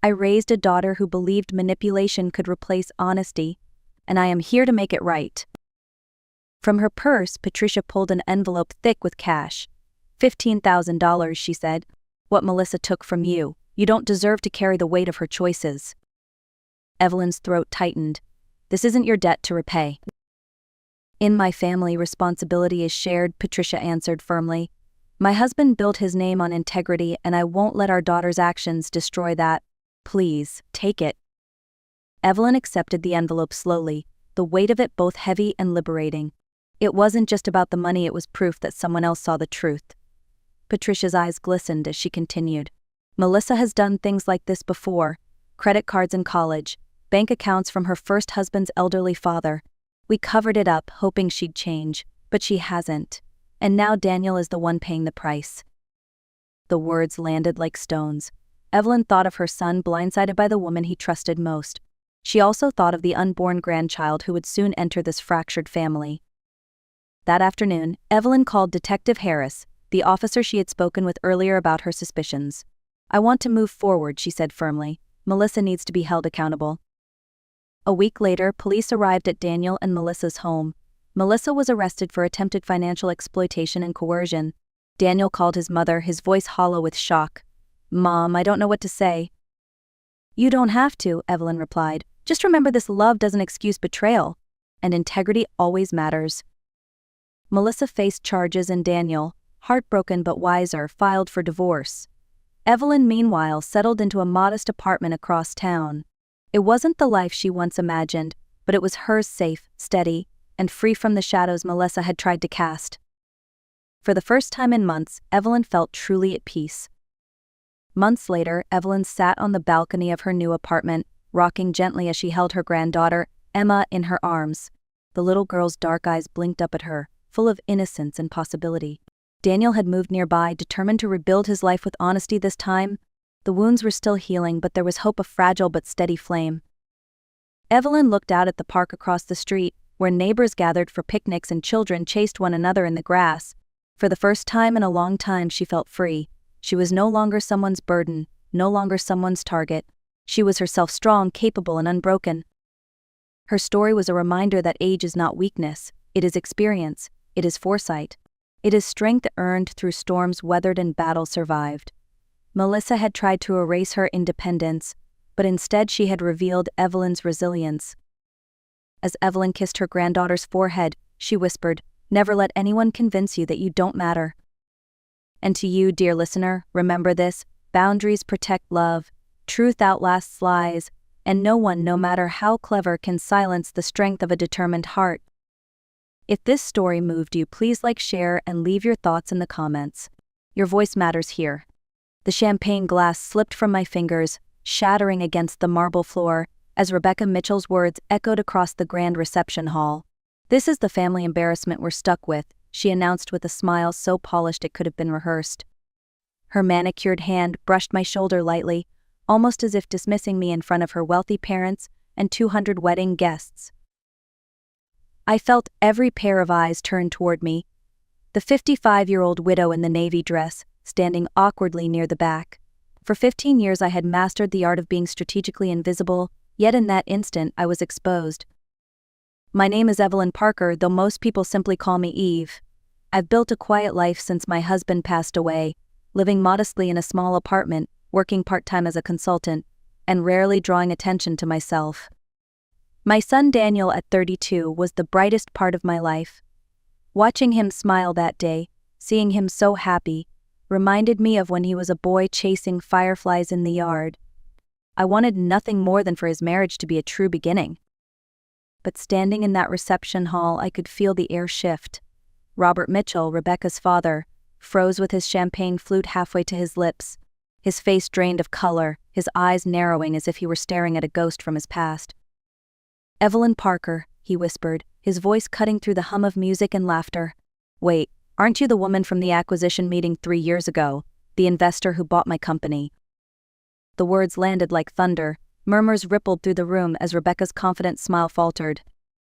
I raised a daughter who believed manipulation could replace honesty, and I am here to make it right." From her purse, Patricia pulled an envelope thick with cash. $15,000, she said. "What Melissa took from you. You don't deserve to carry the weight of her choices." Evelyn's throat tightened. "This isn't your debt to repay." "In my family, responsibility is shared," Patricia answered firmly. "My husband built his name on integrity, and I won't let our daughter's actions destroy that. Please, take it." Evelyn accepted the envelope slowly, the weight of it both heavy and liberating. It wasn't just about the money, it was proof that someone else saw the truth. Patricia's eyes glistened as she continued. "Melissa has done things like this before. Credit cards in college, bank accounts from her first husband's elderly father. We covered it up, hoping she'd change, but she hasn't. And now Daniel is the one paying the price." The words landed like stones. Evelyn thought of her son blindsided by the woman he trusted most. She also thought of the unborn grandchild who would soon enter this fractured family. That afternoon, Evelyn called Detective Harris, the officer she had spoken with earlier, about her suspicions. "I want to move forward," she said firmly. "Melissa needs to be held accountable." A week later, police arrived at Daniel and Melissa's home. Melissa was arrested for attempted financial exploitation and coercion. Daniel called his mother, his voice hollow with shock. "Mom, I don't know what to say." "You don't have to," Evelyn replied. "Just remember, this love doesn't excuse betrayal, and integrity always matters." Melissa faced charges, and Daniel, heartbroken but wiser, filed for divorce. Evelyn, meanwhile, settled into a modest apartment across town. It wasn't the life she once imagined, but it was hers, safe, steady, and free from the shadows Melissa had tried to cast. For the first time in months, Evelyn felt truly at peace. Months later, Evelyn sat on the balcony of her new apartment, rocking gently as she held her granddaughter, Emma, in her arms. The little girl's dark eyes blinked up at her, full of innocence and possibility. Daniel had moved nearby, determined to rebuild his life with honesty this time. The wounds were still healing, but there was hope, a fragile but steady flame. Evelyn looked out at the park across the street, where neighbors gathered for picnics and children chased one another in the grass. For the first time in a long time, she felt free. She was no longer someone's burden, no longer someone's target. She was herself, strong, capable, and unbroken. Her story was a reminder that age is not weakness, it is experience, it is foresight. It is strength earned through storms weathered and battle survived. Melissa had tried to erase her independence, but instead she had revealed Evelyn's resilience. As Evelyn kissed her granddaughter's forehead, she whispered, "Never let anyone convince you that you don't matter." And to you, dear listener, remember this: boundaries protect love, truth outlasts lies, and no one, no matter how clever, can silence the strength of a determined heart. If this story moved you, please like, share, and leave your thoughts in the comments. Your voice matters here. The champagne glass slipped from my fingers, shattering against the marble floor, as Rebecca Mitchell's words echoed across the grand reception hall. "This is the family embarrassment we're stuck with," she announced with a smile so polished it could have been rehearsed. Her manicured hand brushed my shoulder lightly, almost as if dismissing me in front of her wealthy parents and 200 wedding guests. I felt every pair of eyes turn toward me. The 55-year-old widow in the navy dress, standing awkwardly near the back. For 15 years I had mastered the art of being strategically invisible, yet in that instant I was exposed. "My name is Evelyn Parker, though most people simply call me Eve. I've built a quiet life since my husband passed away, living modestly in a small apartment, working part-time as a consultant, and rarely drawing attention to myself. My son Daniel at 32 was the brightest part of my life. Watching him smile that day, seeing him so happy, reminded me of when he was a boy chasing fireflies in the yard. I wanted nothing more than for his marriage to be a true beginning. But standing in that reception hall, I could feel the air shift. Robert Mitchell, Rebecca's father, froze with his champagne flute halfway to his lips, his face drained of color, his eyes narrowing as if he were staring at a ghost from his past. "Evelyn Parker," he whispered, his voice cutting through the hum of music and laughter. "Wait, aren't you the woman from the acquisition meeting 3 years ago, the investor who bought my company?" The words landed like thunder. Murmurs rippled through the room as Rebecca's confident smile faltered.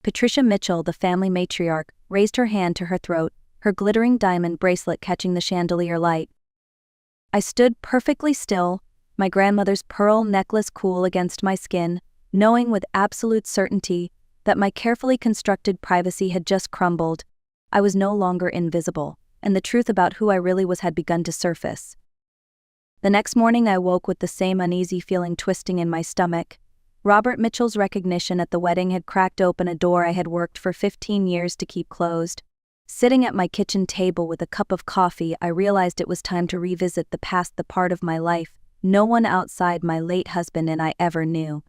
Patricia Mitchell, the family matriarch, raised her hand to her throat, her glittering diamond bracelet catching the chandelier light. I stood perfectly still, my grandmother's pearl necklace cool against my skin, knowing with absolute certainty that my carefully constructed privacy had just crumbled. I was no longer invisible, and the truth about who I really was had begun to surface. The next morning I woke with the same uneasy feeling twisting in my stomach. Robert Mitchell's recognition at the wedding had cracked open a door I had worked for 15 years to keep closed. Sitting at my kitchen table with a cup of coffee, I realized it was time to revisit the past, the part of my life no one outside my late husband and I ever knew.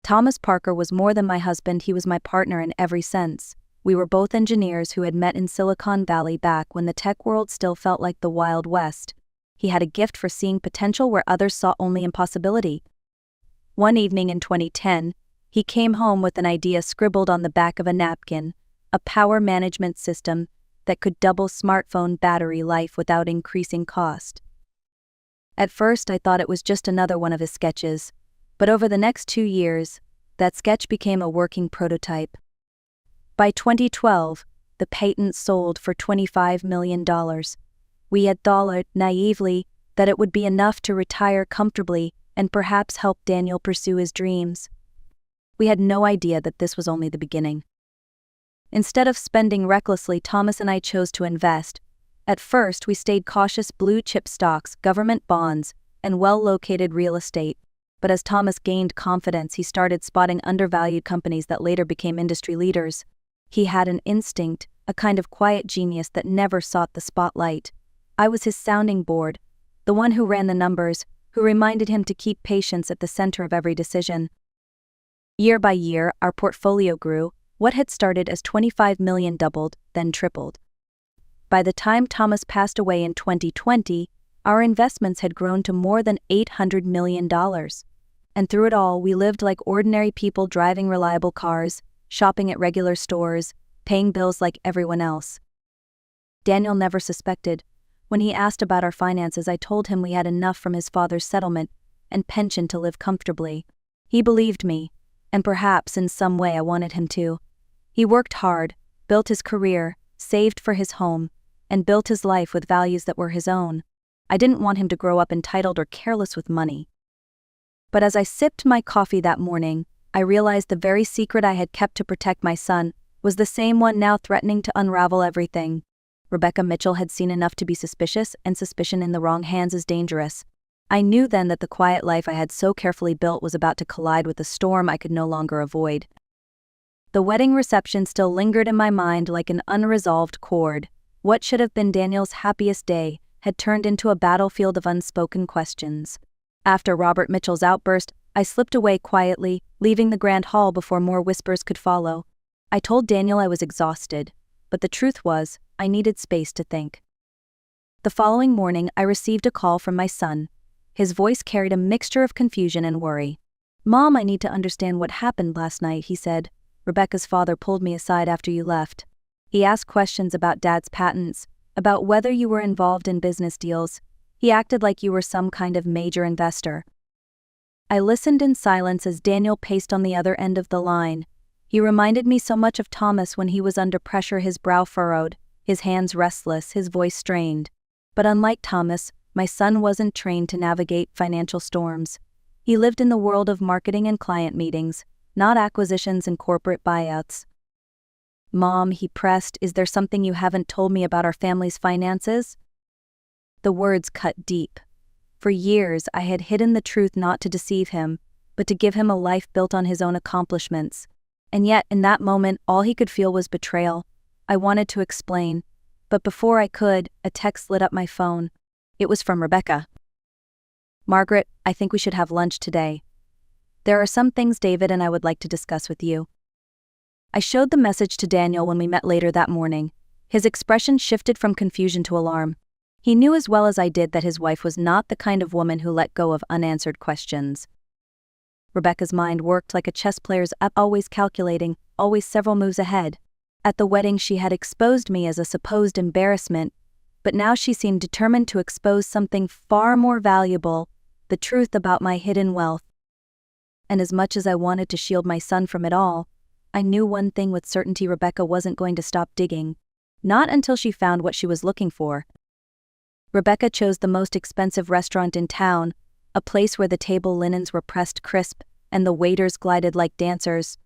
Thomas Parker was more than my husband, he was my partner in every sense. We were both engineers who had met in Silicon Valley back when the tech world still felt like the Wild West. He had a gift for seeing potential where others saw only impossibility. One evening in 2010, he came home with an idea scribbled on the back of a napkin, a power management system that could double smartphone battery life without increasing cost. At first I thought it was just another one of his sketches, but over the next 2 years, that sketch became a working prototype. By 2012, the patent sold for $25 million. We had thought naively that it would be enough to retire comfortably and perhaps help Daniel pursue his dreams. We had no idea that this was only the beginning. Instead of spending recklessly, Thomas and I chose to invest. At first, we stayed cautious: blue-chip stocks, government bonds, and well-located real estate. But as Thomas gained confidence, he started spotting undervalued companies that later became industry leaders. He had an instinct, a kind of quiet genius that never sought the spotlight. I was his sounding board, the one who ran the numbers, who reminded him to keep patience at the center of every decision. Year by year, our portfolio grew. What had started as $25 million doubled, then tripled. By the time Thomas passed away in 2020, our investments had grown to more than $800 million. And through it all, we lived like ordinary people, driving reliable cars, shopping at regular stores, paying bills like everyone else. Daniel never suspected. When he asked about our finances, I told him we had enough from his father's settlement and pension to live comfortably. He believed me, and perhaps in some way I wanted him to. He worked hard, built his career, saved for his home, and built his life with values that were his own. I didn't want him to grow up entitled or careless with money. But as I sipped my coffee that morning, I realized the very secret I had kept to protect my son was the same one now threatening to unravel everything. Rebecca Mitchell had seen enough to be suspicious, and suspicion in the wrong hands is dangerous. I knew then that the quiet life I had so carefully built was about to collide with a storm I could no longer avoid. The wedding reception still lingered in my mind like an unresolved chord. What should have been Daniel's happiest day had turned into a battlefield of unspoken questions. After Robert Mitchell's outburst, I slipped away quietly, leaving the grand hall before more whispers could follow. I told Daniel I was exhausted, but the truth was, I needed space to think. The following morning, I received a call from my son. His voice carried a mixture of confusion and worry. "Mom, I need to understand what happened last night," he said. "Rebecca's father pulled me aside after you left. He asked questions about Dad's patents, about whether you were involved in business deals. He acted like you were some kind of major investor." I listened in silence as Daniel paced on the other end of the line. He reminded me so much of Thomas when he was under pressure, his brow furrowed, his hands restless, his voice strained. But unlike Thomas, my son wasn't trained to navigate financial storms. He lived in the world of marketing and client meetings, not acquisitions and corporate buyouts. "Mom," he pressed, "is there something you haven't told me about our family's finances?" The words cut deep. For years, I had hidden the truth not to deceive him, but to give him a life built on his own accomplishments. And yet, in that moment, all he could feel was betrayal. I wanted to explain, but before I could, a text lit up my phone. It was from Rebecca. "Margaret, I think we should have lunch today. There are some things David and I would like to discuss with you." I showed the message to Daniel when we met later that morning. His expression shifted from confusion to alarm. He knew as well as I did that his wife was not the kind of woman who let go of unanswered questions. Rebecca's mind worked like a chess player's, always calculating, always several moves ahead. At the wedding she had exposed me as a supposed embarrassment, but now she seemed determined to expose something far more valuable, the truth about my hidden wealth. And as much as I wanted to shield my son from it all, I knew one thing with certainty: Rebecca wasn't going to stop digging. Not until she found what she was looking for. Rebecca chose the most expensive restaurant in town, a place where the table linens were pressed crisp and the waiters glided like dancers.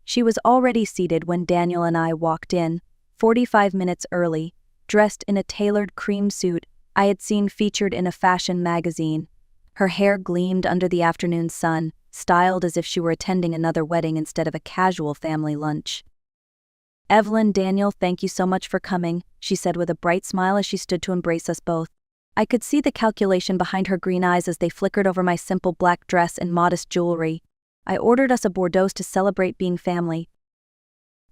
She was already seated when Daniel and I walked in, 45 minutes early, dressed in a tailored cream suit I had seen featured in a fashion magazine. Her hair gleamed under the afternoon sun, styled as if she were attending another wedding instead of a casual family lunch. "Evelyn, Daniel, thank you so much for coming," she said with a bright smile as she stood to embrace us both. I could see the calculation behind her green eyes as they flickered over my simple black dress and modest jewelry. I ordered us a Bordeaux to celebrate being family.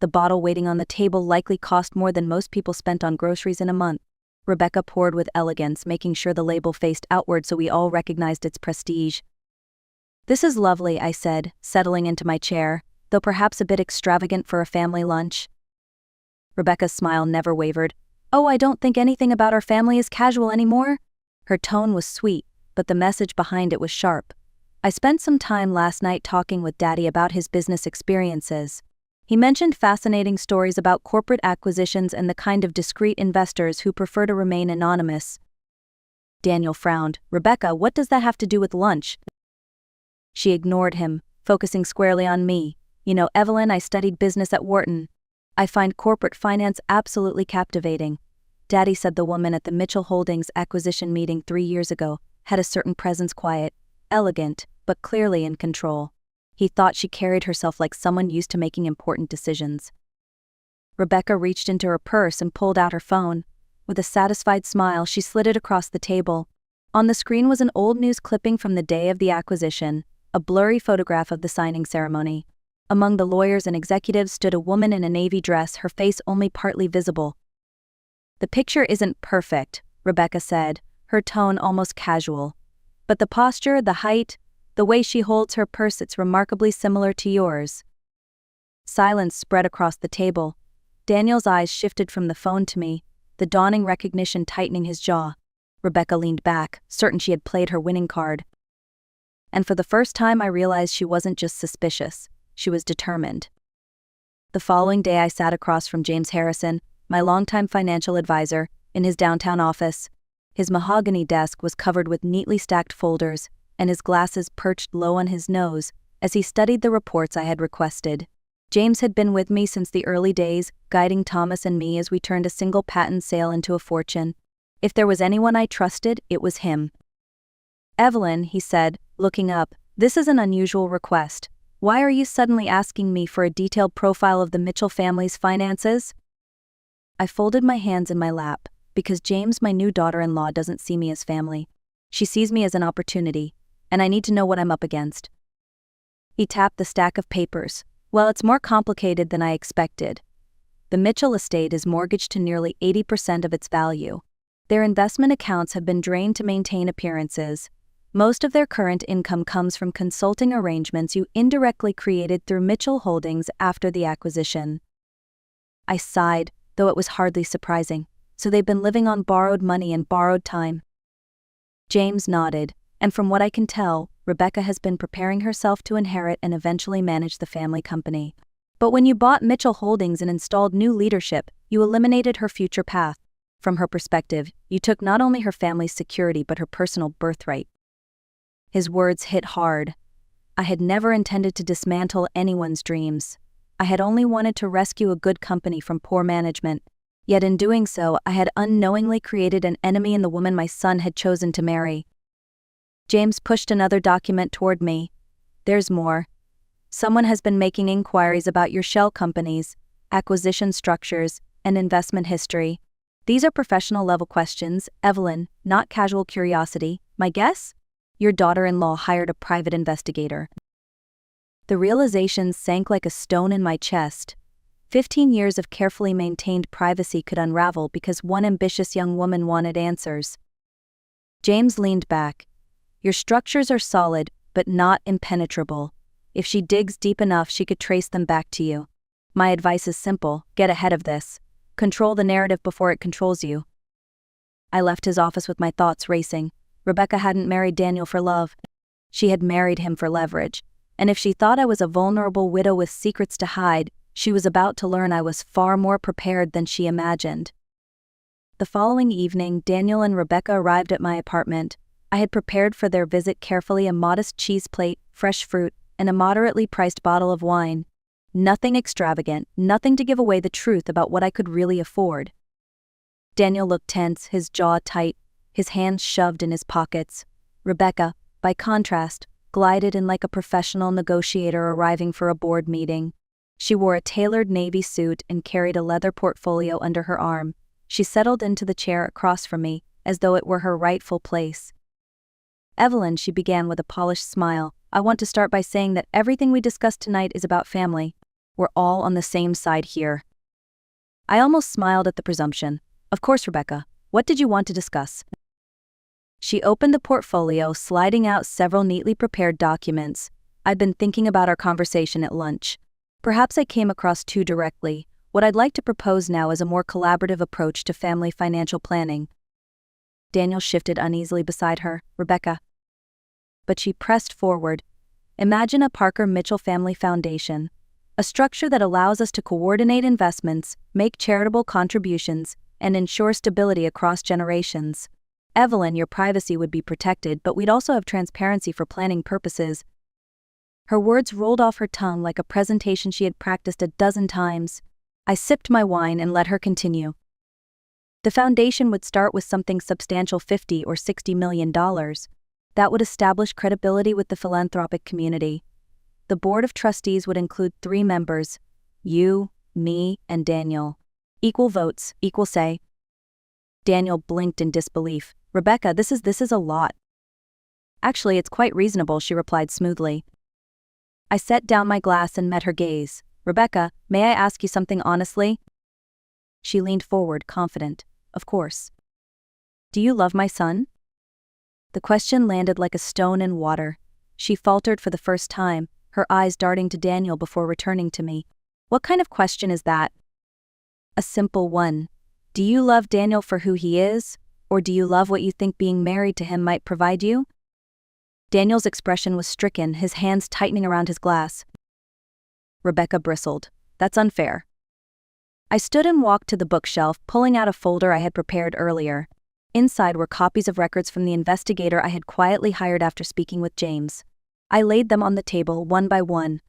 The bottle waiting on the table likely cost more than most people spent on groceries in a month. Rebecca poured with elegance, making sure the label faced outward so we all recognized its prestige. "This is lovely," I said, settling into my chair, though perhaps a bit extravagant for a family lunch. Rebecca's smile never wavered. "Oh, I don't think anything about our family is casual anymore." Her tone was sweet, but the message behind it was sharp. "I spent some time last night talking with Daddy about his business experiences. He mentioned fascinating stories about corporate acquisitions and the kind of discreet investors who prefer to remain anonymous." Daniel frowned. "Rebecca, what does that have to do with lunch?" She ignored him, focusing squarely on me. "You know, Evelyn, I studied business at Wharton. I find corporate finance absolutely captivating. Daddy said the woman at the Mitchell Holdings acquisition meeting 3 years ago had a certain presence, quiet, elegant, but clearly in control. He thought she carried herself like someone used to making important decisions." Rebecca reached into her purse and pulled out her phone. With a satisfied smile, she slid it across the table. On the screen was an old news clipping from the day of the acquisition, a blurry photograph of the signing ceremony. Among the lawyers and executives stood a woman in a navy dress, her face only partly visible. "The picture isn't perfect," Rebecca said, her tone almost casual. "But the posture, the height, the way she holds her purse, it's remarkably similar to yours." Silence spread across the table. Daniel's eyes shifted from the phone to me, the dawning recognition tightening his jaw. Rebecca leaned back, certain she had played her winning card. And for the first time I realized she wasn't just suspicious. She was determined. The following day I sat across from James Harrison, my longtime financial advisor, in his downtown office. His mahogany desk was covered with neatly stacked folders, and his glasses perched low on his nose as he studied the reports I had requested. James had been with me since the early days, guiding Thomas and me as we turned a single patent sale into a fortune. If there was anyone I trusted, it was him. "Evelyn," he said, looking up, "this is an unusual request. Why are you suddenly asking me for a detailed profile of the Mitchell family's finances?" I folded my hands in my lap, because James, my new daughter-in-law, doesn't see me as family. She sees me as an opportunity, and I need to know what I'm up against. He tapped the stack of papers. "Well, it's more complicated than I expected. The Mitchell estate is mortgaged to nearly 80% of its value. Their investment accounts have been drained to maintain appearances. Most of their current income comes from consulting arrangements you indirectly created through Mitchell Holdings after the acquisition." I sighed, though it was hardly surprising. So they've been living on borrowed money and borrowed time. James nodded, and from what I can tell, Rebecca has been preparing herself to inherit and eventually manage the family company. But when you bought Mitchell Holdings and installed new leadership, you eliminated her future path. From her perspective, you took not only her family's security but her personal birthright. His words hit hard. I had never intended to dismantle anyone's dreams. I had only wanted to rescue a good company from poor management. Yet in doing so, I had unknowingly created an enemy in the woman my son had chosen to marry. James pushed another document toward me. There's more. Someone has been making inquiries about your shell companies, acquisition structures, and investment history. These are professional-level questions, Evelyn, not casual curiosity. My guess? Your daughter-in-law hired a private investigator. The realization sank like a stone in my chest. 15 years of carefully maintained privacy could unravel because one ambitious young woman wanted answers. James leaned back. Your structures are solid, but not impenetrable. If she digs deep enough, she could trace them back to you. My advice is simple: get ahead of this. Control the narrative before it controls you. I left his office with my thoughts racing. Rebecca hadn't married Daniel for love. She had married him for leverage. And if she thought I was a vulnerable widow with secrets to hide, she was about to learn I was far more prepared than she imagined. The following evening, Daniel and Rebecca arrived at my apartment. I had prepared for their visit carefully: a modest cheese plate, fresh fruit, and a moderately priced bottle of wine. Nothing extravagant, nothing to give away the truth about what I could really afford. Daniel looked tense, his jaw tight, his hands shoved in his pockets. Rebecca, by contrast, glided in like a professional negotiator arriving for a board meeting. She wore a tailored navy suit and carried a leather portfolio under her arm. She settled into the chair across from me, as though it were her rightful place. Evelyn, she began with a polished smile, I want to start by saying that everything we discussed tonight is about family. We're all on the same side here. I almost smiled at the presumption. Of course, Rebecca. What did you want to discuss? She opened the portfolio, sliding out several neatly prepared documents. I'd been thinking about our conversation at lunch. Perhaps I came across too directly. What I'd like to propose now is a more collaborative approach to family financial planning. Daniel shifted uneasily beside her. Rebecca. But she pressed forward. Imagine a Parker Mitchell Family Foundation. A structure that allows us to coordinate investments, make charitable contributions, and ensure stability across generations. Evelyn, your privacy would be protected, but we'd also have transparency for planning purposes. Her words rolled off her tongue like a presentation she had practiced a dozen times. I sipped my wine and let her continue. The foundation would start with something substantial, $50 or $60 million. That would establish credibility with the philanthropic community. The board of trustees would include 3 members: you, me, and Daniel. Equal votes, equal say. Daniel blinked in disbelief. Rebecca, this is a lot. Actually, it's quite reasonable, she replied smoothly. I set down my glass and met her gaze. Rebecca, may I ask you something honestly? She leaned forward, confident. Of course. Do you love my son? The question landed like a stone in water. She faltered for the first time, her eyes darting to Daniel before returning to me. What kind of question is that? A simple one. Do you love Daniel for who he is, or do you love what you think being married to him might provide you? Daniel's expression was stricken, his hands tightening around his glass. Rebecca bristled. That's unfair. I stood and walked to the bookshelf, pulling out a folder I had prepared earlier. Inside were copies of records from the investigator I had quietly hired after speaking with James. I laid them on the table, one by one.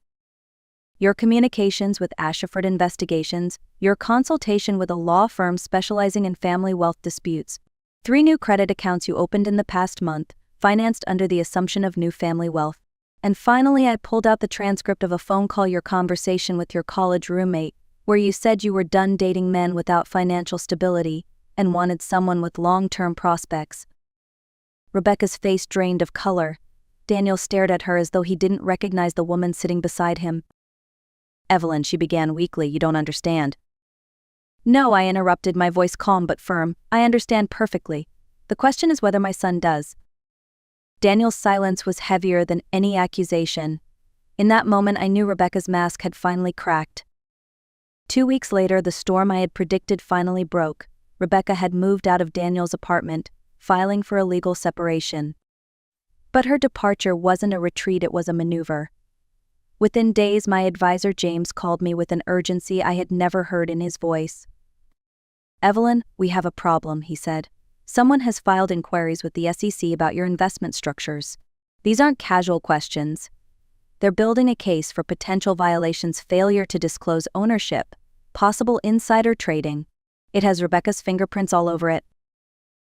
Your communications with Ashford Investigations, your consultation with a law firm specializing in family wealth disputes, 3 new credit accounts you opened in the past month, financed under the assumption of new family wealth. And finally, I pulled out the transcript of a phone call, your conversation with your college roommate, where you said you were done dating men without financial stability and wanted someone with long-term prospects. Rebecca's face drained of color. Daniel stared at her as though he didn't recognize the woman sitting beside him. Evelyn, she began weakly, you don't understand. No, I interrupted, my voice calm but firm. I understand perfectly. The question is whether my son does. Daniel's silence was heavier than any accusation. In that moment, I knew Rebecca's mask had finally cracked. 2 weeks later, the storm I had predicted finally broke. Rebecca had moved out of Daniel's apartment, filing for a legal separation. But her departure wasn't a retreat, it was a maneuver. Within days, my advisor James called me with an urgency I had never heard in his voice. Evelyn, we have a problem, he said. Someone has filed inquiries with the SEC about your investment structures. These aren't casual questions. They're building a case for potential violations, failure to disclose ownership, possible insider trading. It has Rebecca's fingerprints all over it.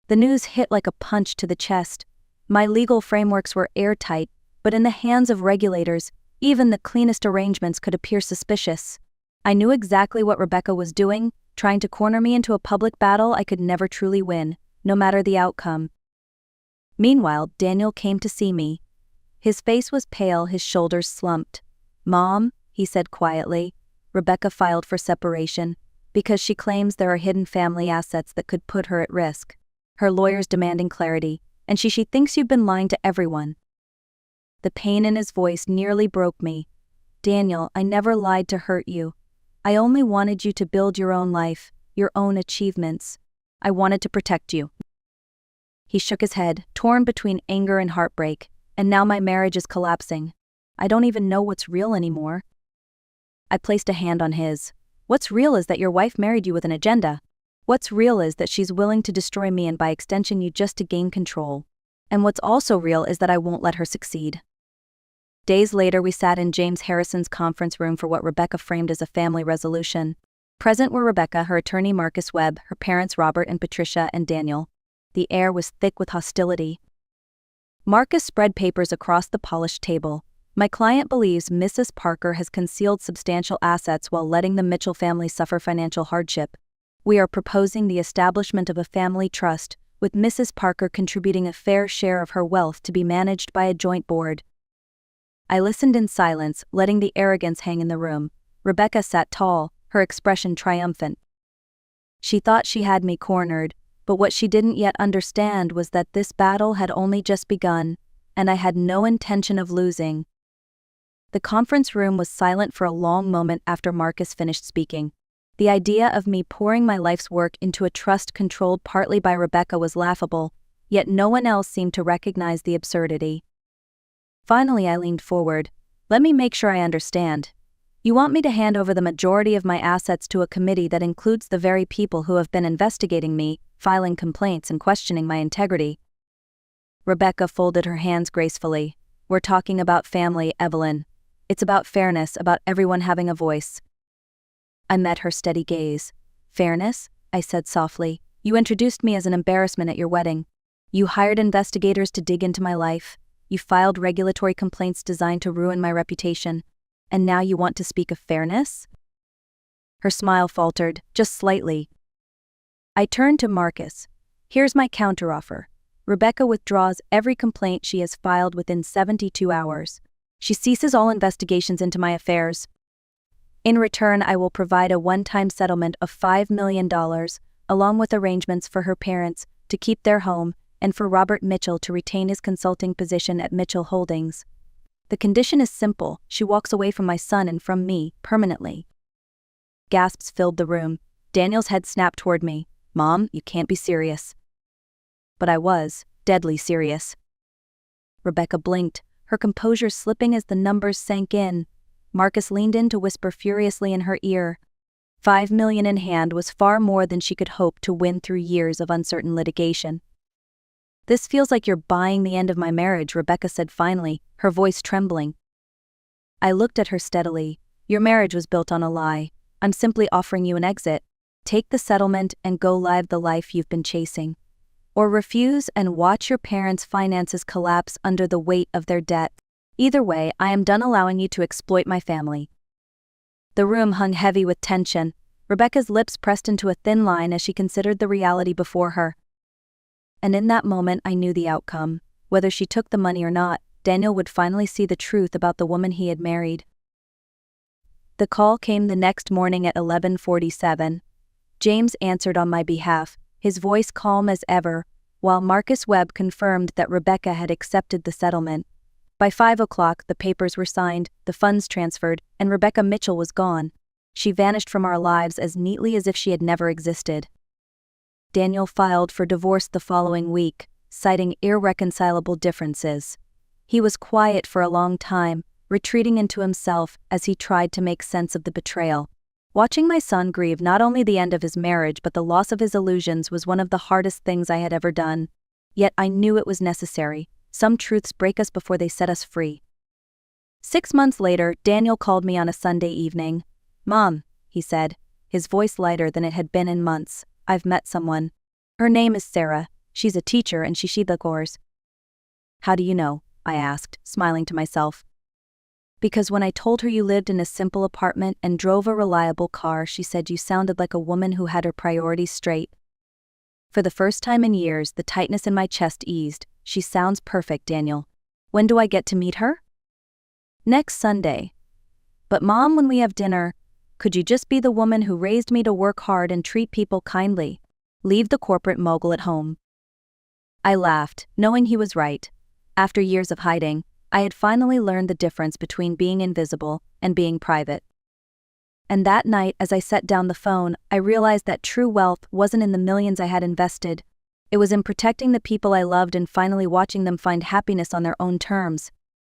The news hit like a punch to the chest. My legal frameworks were airtight, but in the hands of regulators, even the cleanest arrangements could appear suspicious. I knew exactly what Rebecca was doing, trying to corner me into a public battle I could never truly win, no matter the outcome. Meanwhile, Daniel came to see me. His face was pale, his shoulders slumped. "Mom," he said quietly, "Rebecca filed for separation because she claims there are hidden family assets that could put her at risk. Her lawyer's demanding clarity, and she thinks you've been lying to everyone." The pain in his voice nearly broke me. "Daniel, I never lied to hurt you. I only wanted you to build your own life, your own achievements. I wanted to protect you." He shook his head, torn between anger and heartbreak, "And now my marriage is collapsing. I don't even know what's real anymore." I placed a hand on his. "What's real is that your wife married you with an agenda. What's real is that she's willing to destroy me and by extension you just to gain control. And what's also real is that I won't let her succeed." Days later, we sat in James Harrison's conference room for what Rebecca framed as a family resolution. Present were Rebecca, her attorney Marcus Webb, her parents Robert and Patricia, and Daniel. The air was thick with hostility. Marcus spread papers across the polished table. "My client believes Mrs. Parker has concealed substantial assets while letting the Mitchell family suffer financial hardship. We are proposing the establishment of a family trust, with Mrs. Parker contributing a fair share of her wealth to be managed by a joint board." I listened in silence, letting the arrogance hang in the room. Rebecca sat tall, her expression triumphant. She thought she had me cornered, but what she didn't yet understand was that this battle had only just begun, and I had no intention of losing. The conference room was silent for a long moment after Marcus finished speaking. The idea of me pouring my life's work into a trust controlled partly by Rebecca was laughable, yet no one else seemed to recognize the absurdity. Finally, I leaned forward. "Let me make sure I understand. You want me to hand over the majority of my assets to a committee that includes the very people who have been investigating me, filing complaints and questioning my integrity?" Rebecca folded her hands gracefully. "We're talking about family, Evelyn. It's about fairness, about everyone having a voice." I met her steady gaze. "Fairness?" I said softly. "You introduced me as an embarrassment at your wedding. You hired investigators to dig into my life. You filed regulatory complaints designed to ruin my reputation. And now you want to speak of fairness?" Her smile faltered, just slightly. I turned to Marcus. "Here's my counteroffer. Rebecca withdraws every complaint she has filed within 72 hours. She ceases all investigations into my affairs. In return, I will provide a one-time settlement of $5 million, along with arrangements for her parents to keep their home and for Robert Mitchell to retain his consulting position at Mitchell Holdings. The condition is simple: she walks away from my son and from me, permanently." Gasps filled the room. Daniel's head snapped toward me. "Mom, you can't be serious." But I was, deadly serious. Rebecca blinked, her composure slipping as the numbers sank in. Marcus leaned in to whisper furiously in her ear. $5 million in hand was far more than she could hope to win through years of uncertain litigation. "This feels like you're buying the end of my marriage," Rebecca said finally, her voice trembling. I looked at her steadily. "Your marriage was built on a lie. I'm simply offering you an exit. Take the settlement and go live the life you've been chasing. Or refuse and watch your parents' finances collapse under the weight of their debt. Either way, I am done allowing you to exploit my family." The room hung heavy with tension. Rebecca's lips pressed into a thin line as she considered the reality before her. And in that moment I knew the outcome. Whether she took the money or not, Daniel would finally see the truth about the woman he had married. The call came the next morning at 11:47. James answered on my behalf, his voice calm as ever, while Marcus Webb confirmed that Rebecca had accepted the settlement. By 5 o'clock, the papers were signed, the funds transferred, and Rebecca Mitchell was gone. She vanished from our lives as neatly as if she had never existed. Daniel filed for divorce the following week, citing irreconcilable differences. He was quiet for a long time, retreating into himself as he tried to make sense of the betrayal. Watching my son grieve not only the end of his marriage but the loss of his illusions was one of the hardest things I had ever done. Yet I knew it was necessary. Some truths break us before they set us free. 6 months later, Daniel called me on a Sunday evening. "Mom," he said, his voice lighter than it had been in months. "I've met someone. Her name is Sarah. She's a teacher and she the course." "How do you know?" I asked, smiling to myself. "Because when I told her you lived in a simple apartment and drove a reliable car, she said you sounded like a woman who had her priorities straight." For the first time in years, the tightness in my chest eased. "She sounds perfect, Daniel. When do I get to meet her?" "Next Sunday." "But Mom, when we have dinner, could you just be the woman who raised me to work hard and treat people kindly? Leave the corporate mogul at home." I laughed, knowing he was right. After years of hiding, I had finally learned the difference between being invisible and being private. And that night, as I set down the phone, I realized that true wealth wasn't in the millions I had invested. It was in protecting the people I loved and finally watching them find happiness on their own terms.